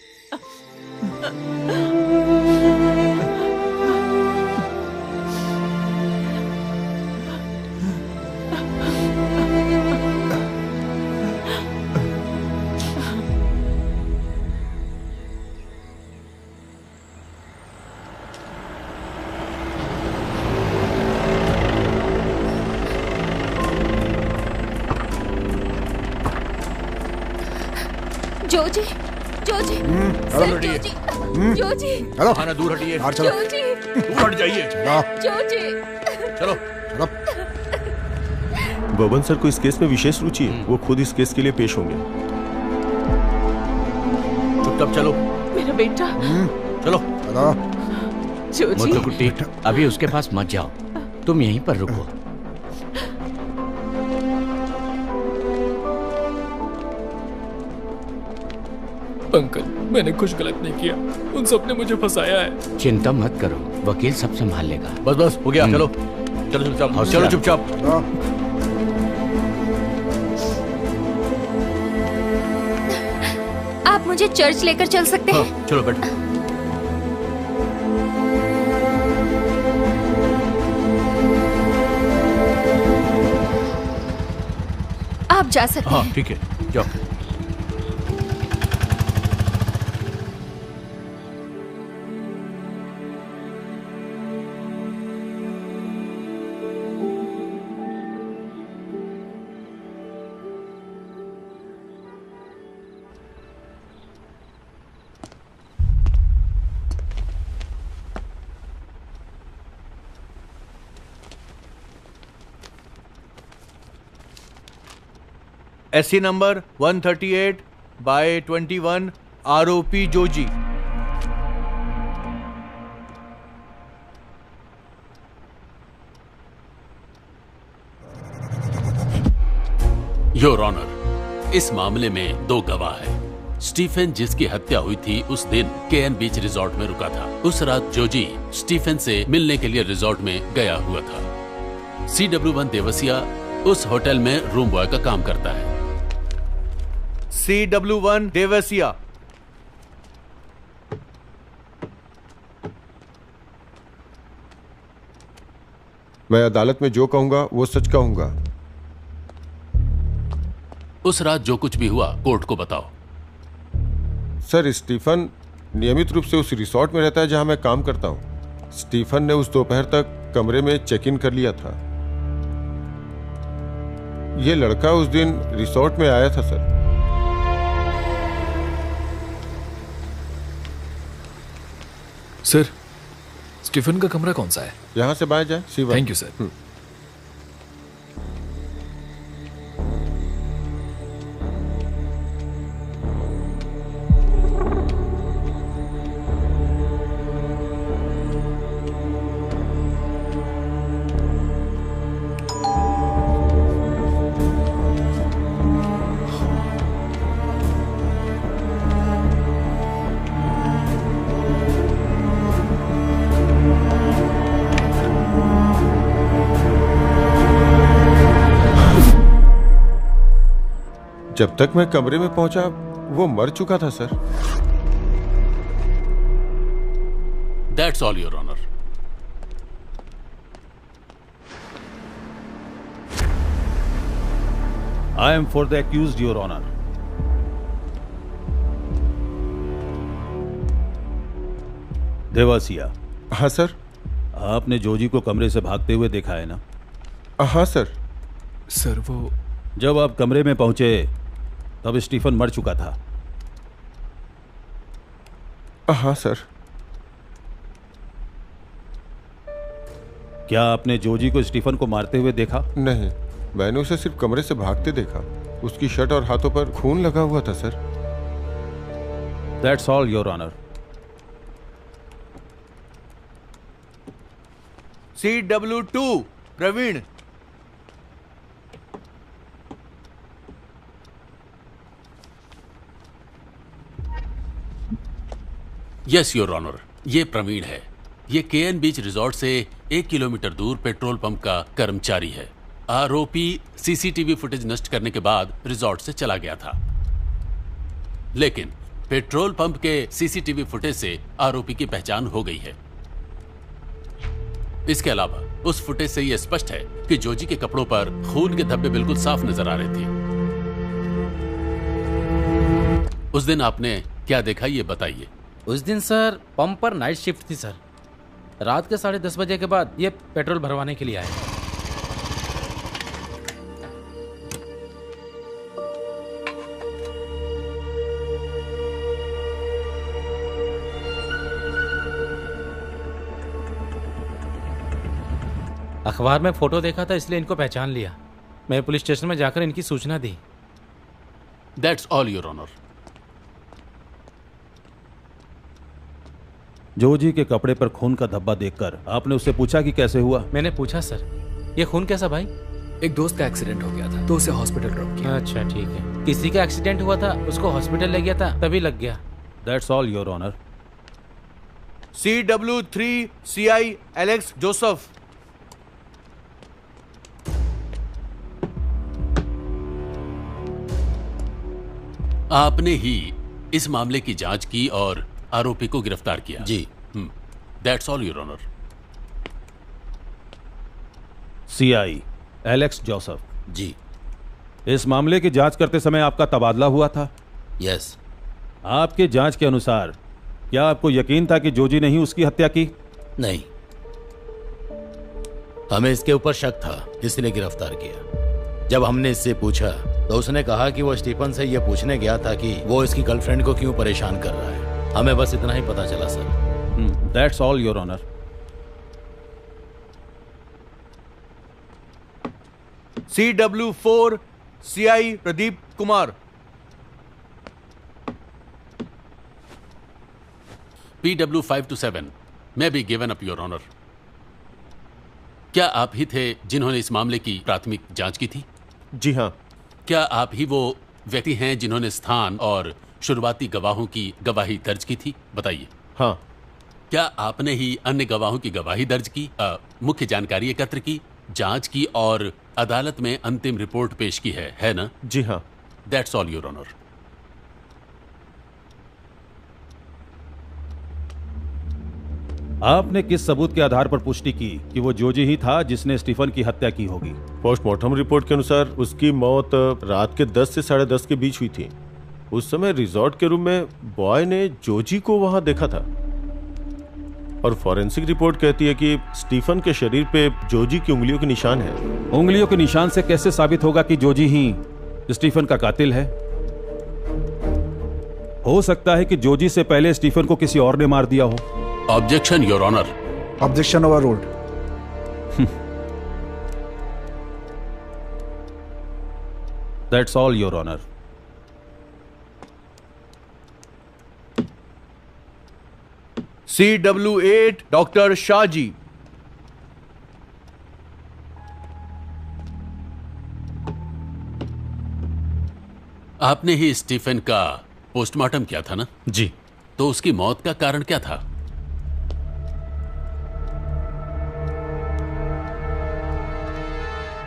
जोजी, जोजी, सर जोजी, जोजी, हेलो, खाना दूर हटिए। चलो, जोजी, दूर हट जाइए। जोजी, चलो, चलो। बबन सर को इस केस में विशेष रुचि है, वो खुद इस केस के लिए पेश होंगे। चुपचाप चलो। मेरा बेटा। चलो, चलो। जोजी, मथुकुट्टी, अभी उसके पास मत जाओ, तुम यहीं पर रुको। अंकल, मैंने कुछ गलत नहीं किया, उन सब ने मुझे फंसाया है। चिंता मत करो, वकील सब संभाल लेगा। बस बस हो गया। चलो चलो चुपचाप, चलो चुपचाप। मुझे चर्च लेकर चल सकते हैं? हाँ, चलो बैठो। आप जा सकते हैं। हाँ ठीक है, जाओ। SC नंबर 138/21 आरोपी जोजी। योर ऑनर, इस मामले में 2 गवाह हैं। स्टीफन, जिसकी हत्या हुई थी, उस दिन केएन बीच रिजॉर्ट में रुका था। उस रात जोजी स्टीफन से मिलने के लिए रिजॉर्ट में गया हुआ था। CW1 देवसिया उस होटल में रूम बॉय का काम करता है। CW1 देवसिया। मैं अदालत में जो कहूंगा वो सच कहूंगा। उस रात जो कुछ भी हुआ कोर्ट को बताओ। सर, स्टीफन नियमित रूप से उस रिसोर्ट में रहता है जहां मैं काम करता हूं। स्टीफन ने उस दोपहर तक कमरे में चेक इन कर लिया था। ये लड़का उस दिन रिसोर्ट में आया था सर। सर, स्टीफन का कमरा कौन सा है? यहां से बाएं जाए, C1। Thank you sir. जब तक मैं कमरे में पहुंचा वो मर चुका था sir. That's all your honour. I am for the accused, Your Honor. Devasia. हाँ सर। आपने जोजी को कमरे से भागते हुए देखा है ना? हाँ सर। सर वो जब आप कमरे में पहुंचे तब स्टीफन मर चुका था। हाँ सर। क्या आपने जोजी को स्टीफन को मारते हुए देखा? नहीं, मैंने उसे सिर्फ कमरे से भागते देखा। उसकी शर्ट और हाथों पर खून लगा हुआ था sir. That's all your honour. CW2 Praveen. Yes your honour, ये प्रवीण है। ये केएन बीच रिजॉर्ट से 1 किलोमीटर दूर पेट्रोल पंप का कर्मचारी है। आरोपी सीसीटीवी फुटेज नष्ट करने के बाद रिजॉर्ट से चला गया था, लेकिन पेट्रोल पंप के सीसीटीवी फुटेज से आरोपी की पहचान हो गई है। इसके अलावा उस फुटेज से यह स्पष्ट है कि जोजी के कपड़ों पर खून के धब्बे बिल्कुल साफ नजर आ रहे थे। उस दिन आपने क्या देखा ये बताइए। उस दिन सर पंप पर नाइट शिफ्ट थी सर। रात के 10:30 बजे के बाद ये पेट्रोल भरवाने के लिए आए। अखबार में फोटो देखा था इसलिए इनको पहचान लिया। मैं पुलिस स्टेशन में जाकर इनकी सूचना दी। That's all your honour. Joji के कपड़े पर खून का धब्बा देखकर आपने उससे पूछा कि कैसे हुआ? मैंने पूछा सर, ये खून कैसा भाई? एक दोस्त का एक्सीडेंट हो गया था तो उसे हॉस्पिटल ड्रॉप किया। अच्छा ठीक है। किसी का एक्सीडेंट हुआ था, उसको हॉस्पिटल ले गया था, तभी लग गया। That's all your honour. CW3 CI Alex Joseph. आपने ही इस मामले की जांच की और आरोपी को गिरफ्तार किया। जी। That's all your honour. CI Alex Joseph. जी। इस मामले की जांच करते समय आपका तबादला हुआ था? यस। आपके जांच के अनुसार क्या आपको यकीन था कि जोजी ने ही उसकी हत्या की? नहीं, हमें इसके ऊपर शक था, इसलिए गिरफ्तार किया। जब हमने इससे पूछा तो उसने कहा कि वो स्टीफन से यह पूछने गया था कि वो इसकी गर्लफ्रेंड को क्यों परेशान कर रहा है। हमें बस इतना ही पता चला sir. That's all your honour. CW4 CI Pradeep Kumar. PW5 to 7 may be given up your honor। क्या आप ही थे जिन्होंने इस मामले की प्राथमिक जांच की थी? जी हाँ। क्या आप ही वो व्यक्ति हैं जिन्होंने स्थान और शुरुआती गवाहों की गवाही दर्ज की थी? बताइए। हाँ। क्या आपने ही अन्य गवाहों की गवाही दर्ज की, मुख्य जानकारी एकत्र की, जांच की और अदालत में अंतिम रिपोर्ट पेश की है ना? जी हाँ। That's all your honour. आपने किस सबूत के आधार पर पुष्टि की कि वो जोजी ही था जिसने स्टीफन की हत्या की होगी? पोस्टमार्टम रिपोर्ट के अनुसार उसकी मौत रात के 10 से 10:30 के बीच हुई थी। उस समय रिजॉर्ट के रूम में बॉय ने जोजी को वहां देखा था और फॉरेंसिक रिपोर्ट कहती है कि स्टीफन के शरीर पे जोजी की उंगलियों के निशान है। उंगलियों के निशान से कैसे साबित होगा कि जोजी ही स्टीफन का कातिल है? हो सकता है कि जोजी से पहले स्टीफन को किसी और ने मार दिया हो। Objection your honour. Objection overruled. That's all your honour. CW8 डॉक्टर शाहजी। आपने ही स्टीफन का पोस्टमार्टम किया था ना? जी। तो उसकी मौत का कारण क्या था?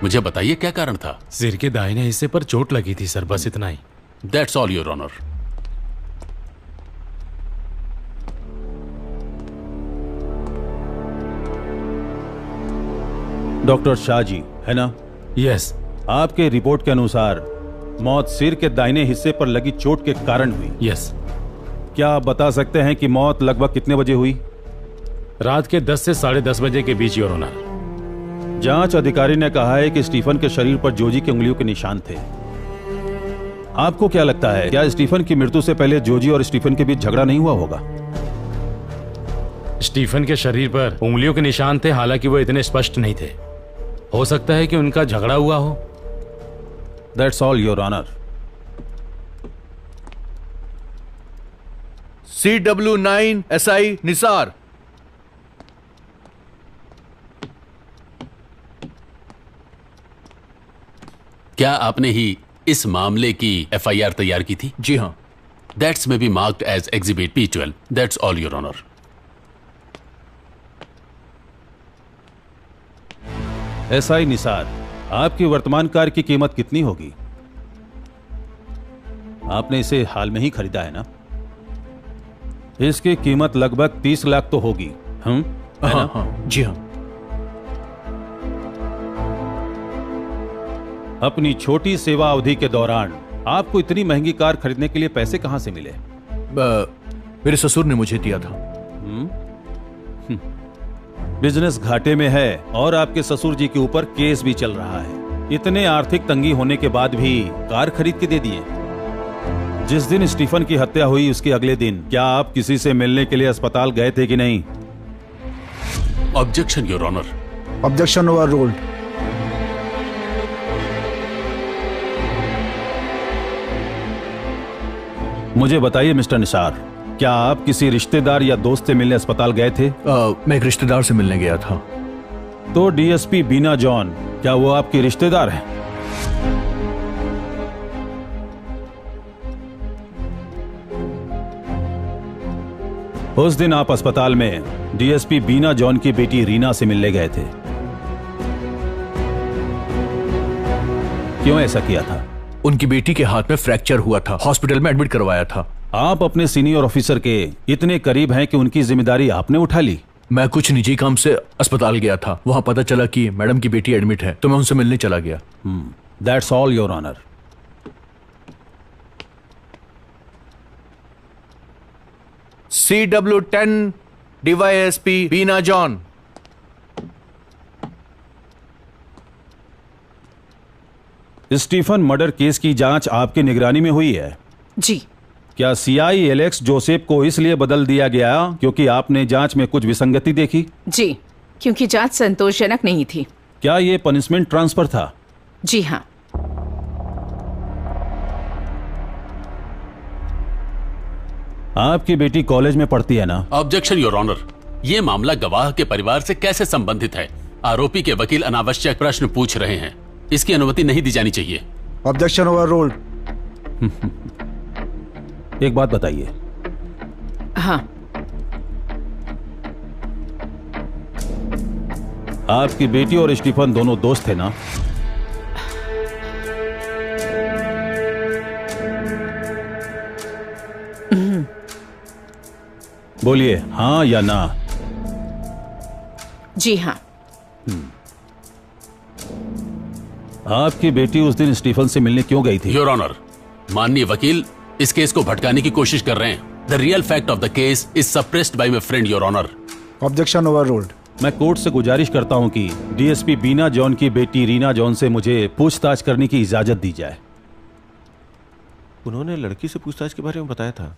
मुझे बताइए क्या कारण था? सिर के दाहिने हिस्से पर चोट लगी थी सर, बस इतना ही। That's all your honour. Doctor Shahji है ना? यस। आपके रिपोर्ट के अनुसार मौत सिर के दाहिने हिस्से पर लगी चोट के कारण हुई। यस। क्या आप बता सकते हैं कि मौत लगभग कितने बजे हुई? रात के 10 से 10:30 बजे के बीच योर ऑनर। जांच अधिकारी ने कहा है कि स्टीफन के शरीर पर जोजी की उंगलियों के निशान थे। आपको क्या लगता है, क्या स्टीफन की मृत्यु से पहले जोजी और स्टीफन के बीच झगड़ा नहीं हुआ होगा? स्टीफन के शरीर पर उंगलियों के निशान थे, हालांकि वो इतने स्पष्ट नहीं थे। हो सकता है कि उनका झगड़ा हुआ हो। That's all your honour. CW9 SI Nisar. क्या आपने ही इस मामले की FIR तैयार की थी? जी हाँ। That's may be marked as exhibit P12। That's all your honour. SI Nisar, आपकी वर्तमान कार की कीमत कितनी होगी? आपने इसे हाल में ही खरीदा है ना? इसकी कीमत लगभग 30 लाख तो होगी। हाँ, जी हाँ। अपनी छोटी सेवा अवधि के दौरान आपको इतनी महंगी कार खरीदने के लिए पैसे कहां से मिले? मेरे ससुर ने मुझे दिया था। बिजनेस घाटे में है और आपके ससुर जी के ऊपर केस भी चल रहा है। इतने आर्थिक तंगी होने के बाद भी कार खरीद के दे दिए। जिस दिन स्टीफन की हत्या हुई उसके अगले दिन क्या आप किसी से मिलने के लिए अस्पताल गए थे कि नहीं? Objection your honour. Objection overruled. मुझे बताइए मिस्टर निसार, क्या आप किसी रिश्तेदार या दोस्त से मिलने अस्पताल गए थे? मैं एक रिश्तेदार से मिलने गया था। तो डीएसपी बीना जॉन, क्या वो आपकी रिश्तेदार है? उस दिन आप अस्पताल में डीएसपी बीना जॉन की बेटी रीना से मिलने गए थे। क्यों ऐसा किया था? उनकी बेटी के हाथ में फ्रैक्चर हुआ था, हॉस्पिटल में एडमिट करवाया था। आप अपने सीनियर ऑफिसर के इतने करीब हैं कि उनकी जिम्मेदारी आपने उठा ली। मैं कुछ निजी काम से अस्पताल गया था, वहां पता चला कि मैडम की बेटी एडमिट है, तो मैं उनसे मिलने चला गया। That's all your honour. CW10 DYSP Beena John. Stephen murder case की जांच आपकी निगरानी में हुई है? जी। क्या CI एलेक्स जोसेफ को इसलिए बदल दिया गया क्योंकि आपने जांच में कुछ विसंगति देखी? जी, क्योंकि जांच संतोषजनक नहीं थी। क्या ये पनिशमेंट ट्रांसफर था? जी हाँ। आपकी बेटी कॉलेज में पढ़ती है ना? ऑब्जेक्शन योर ऑनर, ये मामला गवाह के परिवार से कैसे संबंधित है? आरोपी के वकील अनावश्यक प्रश्न पूछ रहे हैं, इसकी अनुमति नहीं दी जानी चाहिए। Objection overruled. एक बात बताइए। हाँ। आपकी बेटी और स्टीफन दोनों दोस्त थे ना? बोलिए हाँ या ना। जी हाँ। आपकी बेटी उस दिन स्टीफन से मिलने क्यों गई थी? योर ऑनर, माननीय वकील इस केस को भटकाने की कोशिश कर रहे हैं। The real fact of the case is suppressed by my friend your honour. Objection overruled. मैं कोर्ट से गुजारिश करता हूं कि डीएसपी बीना जॉन की बेटी रीना जॉन से मुझे पूछताछ करने की इजाजत दी जाए। उन्होंने लड़की से पूछताछ के बारे में बताया था।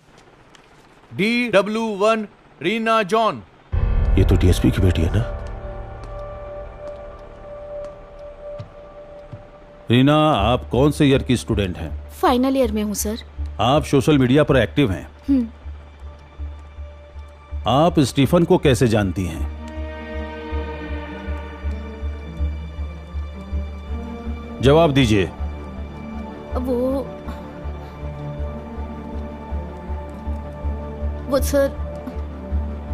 DW1 Reena John. ये तो डीएसपी की बेटी है ना? रीना, आप कौन से ईयर की स्टूडेंट हैं? फाइनल ईयर में हूँ सर। आप सोशल मीडिया पर एक्टिव हैं। आप स्टीफन को कैसे जानती हैं? जवाब दीजिए। वो सर।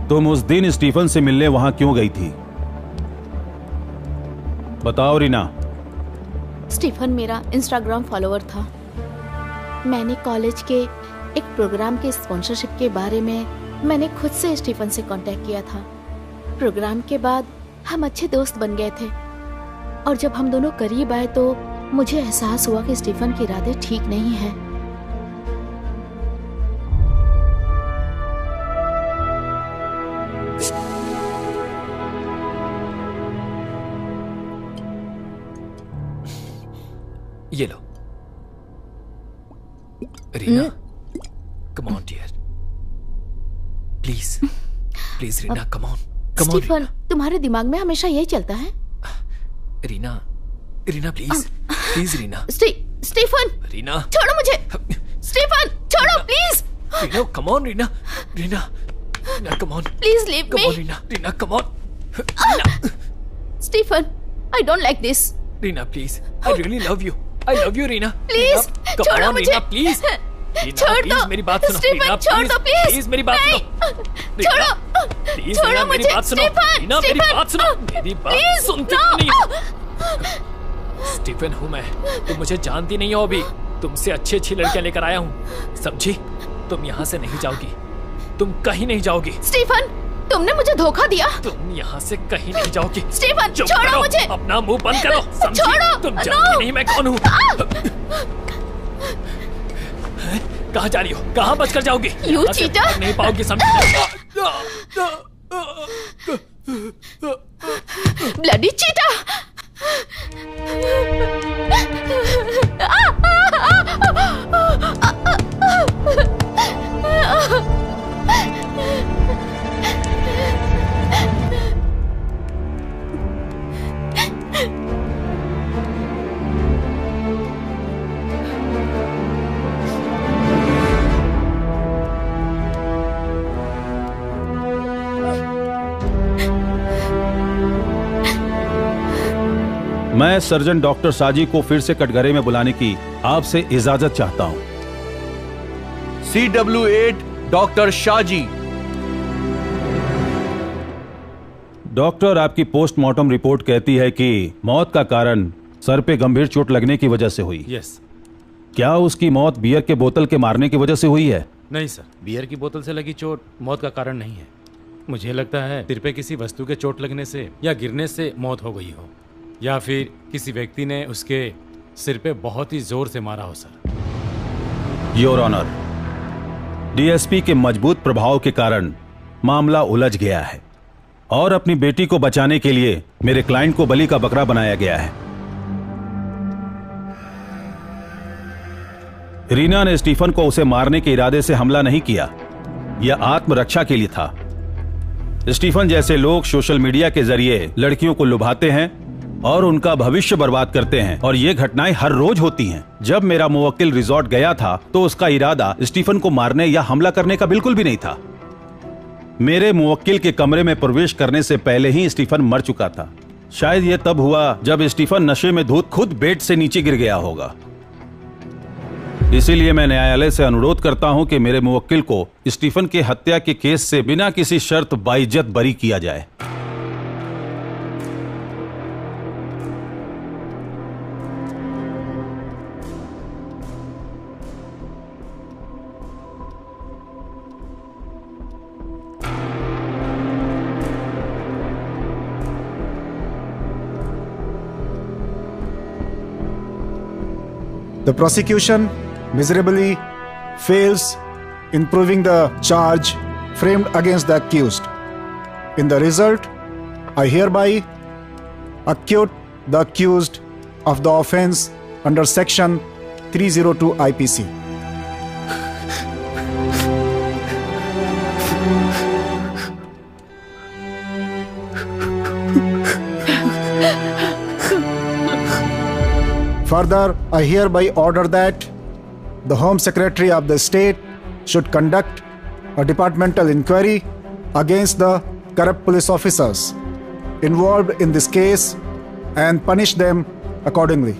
तुम उस दिन स्टीफन से मिलने वहां क्यों गई थी? बताओ रीना। स्टीफन मेरा इंस्टाग्राम फॉलोअर था। मैंने कॉलेज के एक प्रोग्राम के स्पॉन्सरशिप के बारे में मैंने खुद से स्टीफन से कांटेक्ट किया था। प्रोग्राम के बाद हम अच्छे दोस्त बन गए थे और जब हम दोनों करीब आए तो मुझे एहसास हुआ कि स्टीफन के इरादे ठीक नहीं हैं। ये लो Reena, come on dear, please please Reena, come on Stephen, तुम्हारे दिमाग में हमेशा यही चलता है? Reena, Reena please please Reena. Stephen Reena, छोड़ो मुझे। स्टीफन छोड़ो please. Reena come on, Reena Reena Reena come on, please leave me. Reena Reena come on. Stephen, I don't like this. Reena please, I really love you, I love you Reena. Please छोड़ो मुझे। रीना प्लीज, छोड़ दो मेरी बात सुनो। स्टीफन, छोड़ दो प्लीज। प्लीज मेरी बात सुनो। छोड़ो, प्लीज छोड़ो मेरी मुझे। बात सुनो। रीना मेरी बात सुनो। मेरी बात सुनती नहीं हो। स्टीफन हूँ मैं, तुम मुझे जानती नहीं हो अभी। तुमसे अच्छी अच्छी लड़कियां लेकर आया हूँ, समझी? तुम यहाँ से नहीं जाओगी, तुम कहीं नहीं जाओगी। स्टीफन, तुमने मुझे धोखा दिया। तुम यहाँ से कहीं नहीं जाओगी। स्टीफन, चुप छोड़ो करो, मुझे। अपना मुंह बंद करो, समझी? छोड़ो। तुम जानती नहीं मैं कौन हूँ। कहाँ जा रही हो? कहाँ बचकर जाओगी? You cheater! नहीं पाओगी, समझी? ब्लडी चीटा। मैं सर्जन डॉक्टर साजी को फिर से कटघरे में बुलाने की आपसे इजाजत चाहता हूं। CW8 doctor Shaji. डॉक्टर, आपकी पोस्टमार्टम रिपोर्ट कहती है कि मौत का कारण सर पे गंभीर चोट लगने की वजह से हुई। यस। क्या उसकी मौत बियर के बोतल के मारने की वजह से हुई है? नहीं सर, बियर की बोतल से लगी चोट मौत का कारण नहीं है। मुझे लगता है सिर पे किसी वस्तु के चोट लगने से या गिरने से मौत हो गई हो, या फिर किसी व्यक्ति ने उसके सिर पे बहुत ही जोर से मारा हो सर। योर ऑनर, डीएसपी के मजबूत प्रभाव के कारण मामला उलझ गया है और अपनी बेटी को बचाने के लिए मेरे क्लाइंट को बलि का बकरा बनाया गया है। रीना ने स्टीफन को उसे मारने के इरादे से हमला नहीं किया, यह आत्मरक्षा के लिए था। स्टीफन जैसे लोग सोशल मीडिया के जरिए लड़कियों को लुभाते हैं और उनका भविष्य बर्बाद करते हैं, और ये घटनाएं हर रोज होती हैं। जब मेरा मुवक्किल रिजॉर्ट गया था तो उसका इरादा स्टीफन को मारने या हमला करने का बिल्कुल भी नहीं था। मेरे मुवक्किल के कमरे में प्रवेश करने से पहले ही स्टीफन मर चुका था। शायद यह तब हुआ जब स्टीफन नशे में धुत खुद बेड से नीचे गिर गया होगा। इसीलिए मैं न्यायालय से अनुरोध करता हूं कि मेरे मुवक्किल को स्टीफन के हत्या के केस से बिना किसी शर्त बाइज्जत बरी किया जाए। The prosecution miserably fails in proving the charge framed against the accused. In the result, I hereby acquit the accused of the offense under Section 302 IPC. Further, I hereby order that the Home Secretary of the State should conduct a departmental inquiry against the corrupt police officers involved in this case and punish them accordingly.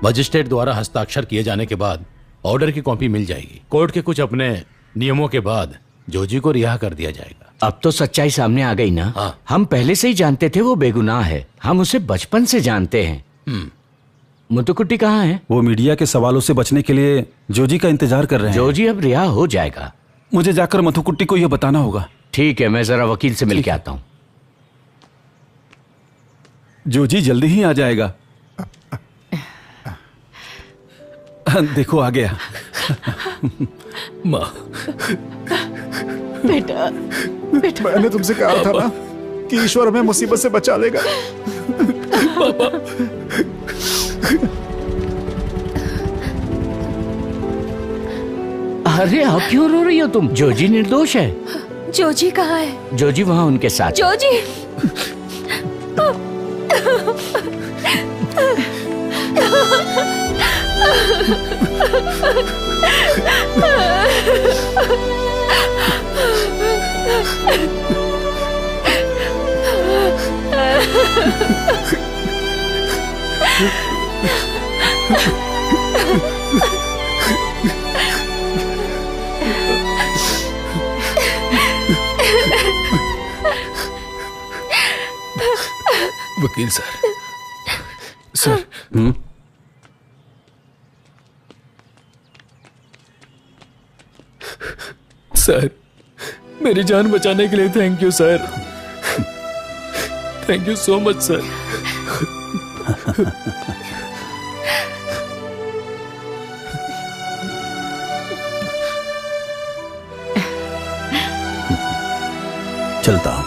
Magistrate द्वारा हस्ताक्षर किए जाने के बाद order की copy मिल जाएगी। Court के कुछ अपने नियमों के बाद जोजी को रिहा कर दिया जाएगा। अब तो सच्चाई सामने आ गई ना। हाँ। हम पहले से ही जानते थे वो बेगुनाह है, हम उसे बचपन से जानते हैं। मुतुकुट्टी कहाँ है? वो मीडिया के सवालों से बचने के लिए जोजी का इंतजार कर रहे हैं। जोजी अब रिहा हो जाएगा। मुझे जाकर मथुकुट्टी को यह बताना होगा। ठीक है, मैं जरा वकील से मिल के आता हूँ। जोजी जल्दी ही आ जाएगा। देखो आ गया। माँ, बेटा मैंने तुमसे कहा था ना कि ईश्वर हमें मुसीबत से बचा लेगा। पापा। अरे अब क्यों रो रही हो तुम? जोजी निर्दोष है। जोजी कहाँ है? जोजी वहाँ उनके साथ। जोजी। वकील सर, सर सर, मेरी जान बचाने के लिए thank you sir. Thank you so much sir. चलता हूं।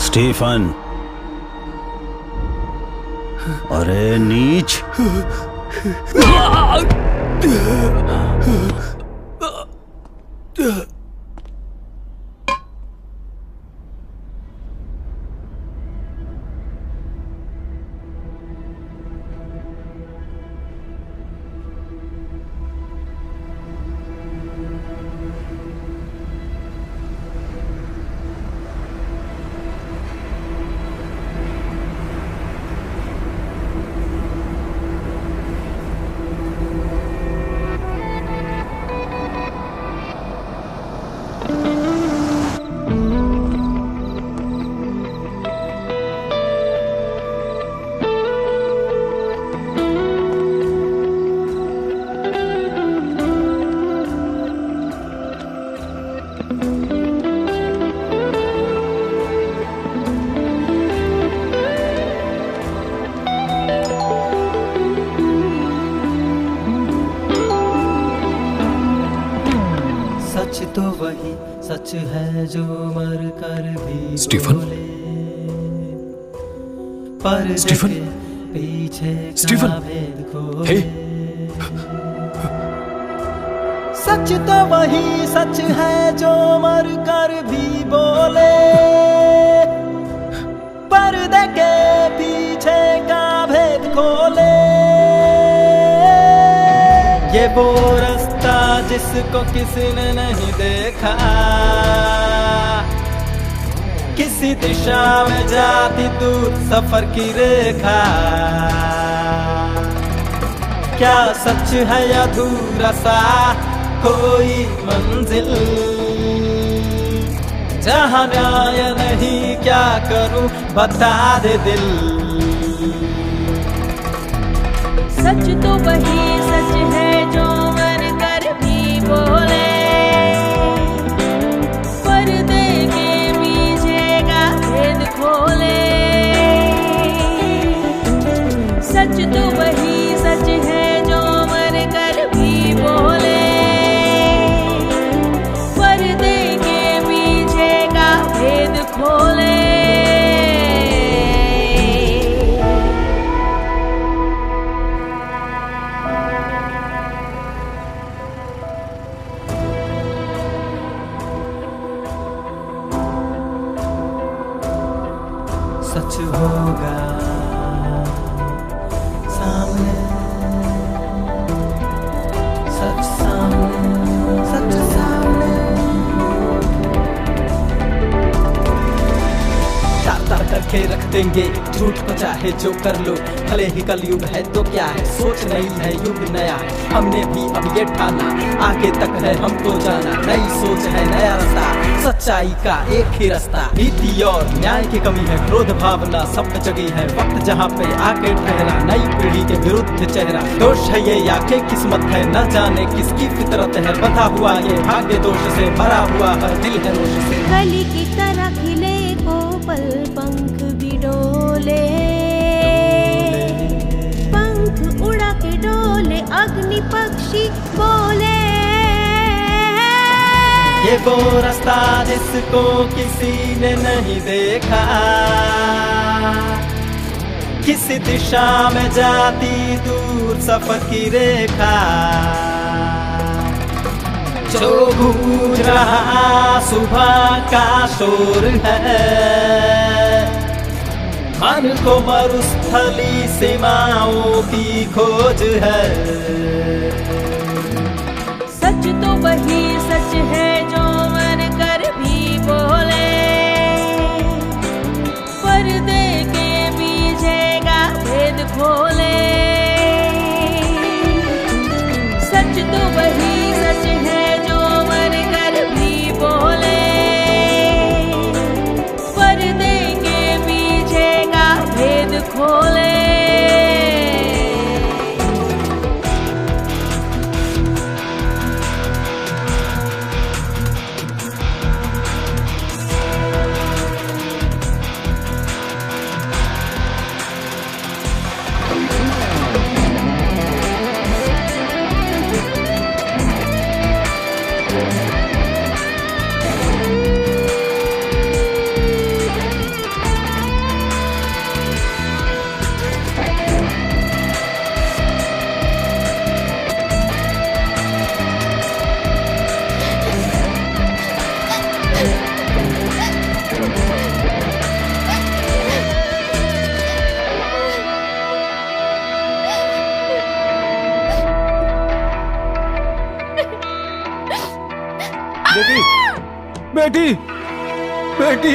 स्टीफन, अरे नीच। सच तो वही सच है जो मर कर भी स्टीफन? पर स्टीफन? पीछे स्टीफन? हे? सच तो वही सच है जो मर कर भी बोले, पर्दे के पीछे का भेद खोले। ये वो रास्ता जिसको किसी ने नहीं देखा, किसी दिशा में जाती दूर सफर की रेखा। क्या सच है या अधूरा सा कोई मंजिल, जहाँ न्याय नहीं क्या करूं बता दे दिल। सच तो वही सच है जो मर कर भी बोले, पर्दे के पीछे का भेद खोले। सच तो वही सच है जो मर कर भी बोले, पर्दे के पीछे का भेद खोले। सच होगा सामने, सच सामने, सच सामने। तार करके रख देंगे झूठ को चाहे जो कर लो, भले ही कल युग है तो क्या है, सोच नई है युग नया है। हमने भी अब ये ठाना आगे तक है हमको जाना, नई सोच है नया रास्ता, सच्चाई का एक ही रास्ता। नीति और न्याय की कमी है, क्रोध भावना सब में जगी है, वक्त जहाँ पे आके ठहरा, नई पीढ़ी के विरुद्ध चेहरा। दोष है ये या के किस्मत है, न जाने किसकी फितरत है, बंधा हुआ ये भाग्य दोष से, भरा हुआ हर दिल है रोष से। कली की तरह खिले कोपल पंख भी डोले, पंख उड़ा के डोले अग्नि पक्षी बोले। ये वो रास्ता जिसको किसी ने नहीं देखा, किसी दिशा में जाती दूर सफर की रेखा। जो गूंज रहा सुबह का शोर है, मन को मरुस्थली सीमाओं की खोज है। सच तो वही सच है जो मर कर भी बोले, पर्दे के पीछे का भेद खोले। सच तो वही सच है जो मर कर भी बोले, पर्दे के पीछे का भेद खोले। बेटी बेटी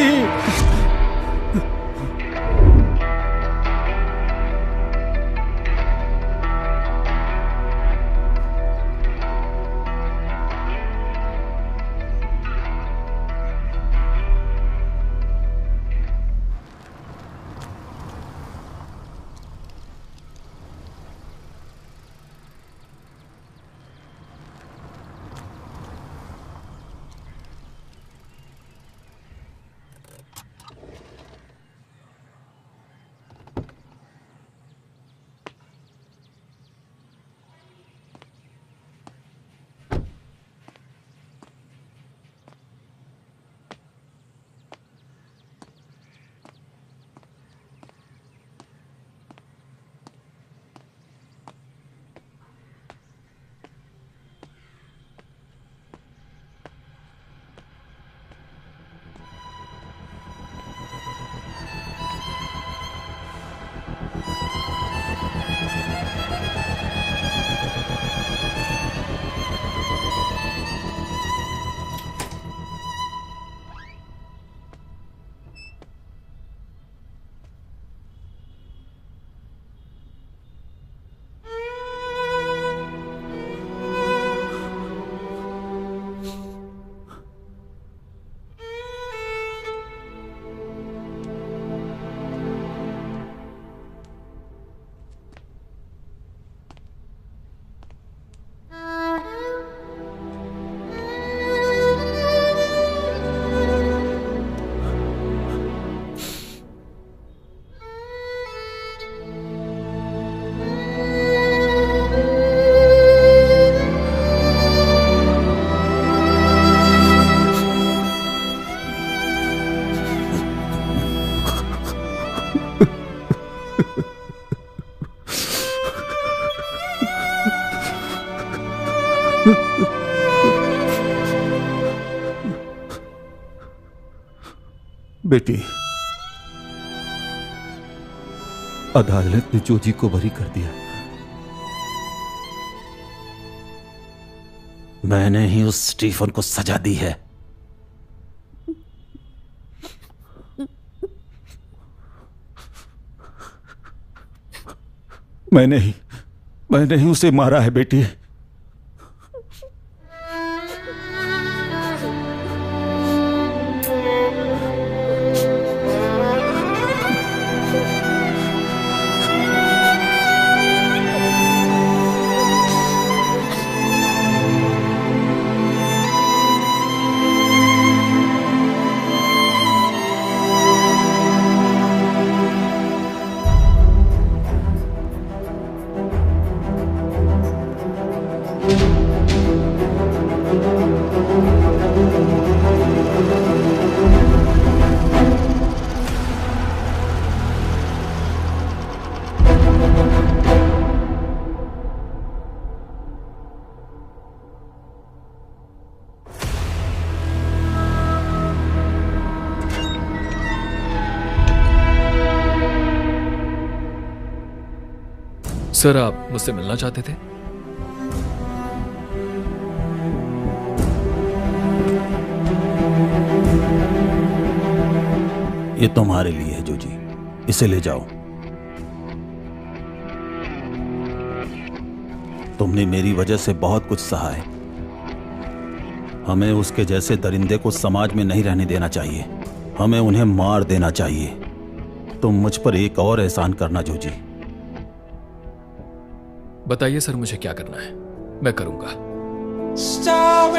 बेटी, अदालत ने जोजी को बरी कर दिया। मैंने ही उस स्टीफन को सजा दी है। मैंने ही उसे मारा है बेटी। सर, आप मुझसे मिलना चाहते थे? ये तुम्हारे लिए है जोजी, इसे ले जाओ। तुमने मेरी वजह से बहुत कुछ सहा है। हमें उसके जैसे दरिंदे को समाज में नहीं रहने देना चाहिए। हमें उन्हें मार देना चाहिए। तुम मुझ पर एक और एहसान करना जोजी। बताइए सर, मुझे क्या करना है? मैं करूंगा। Star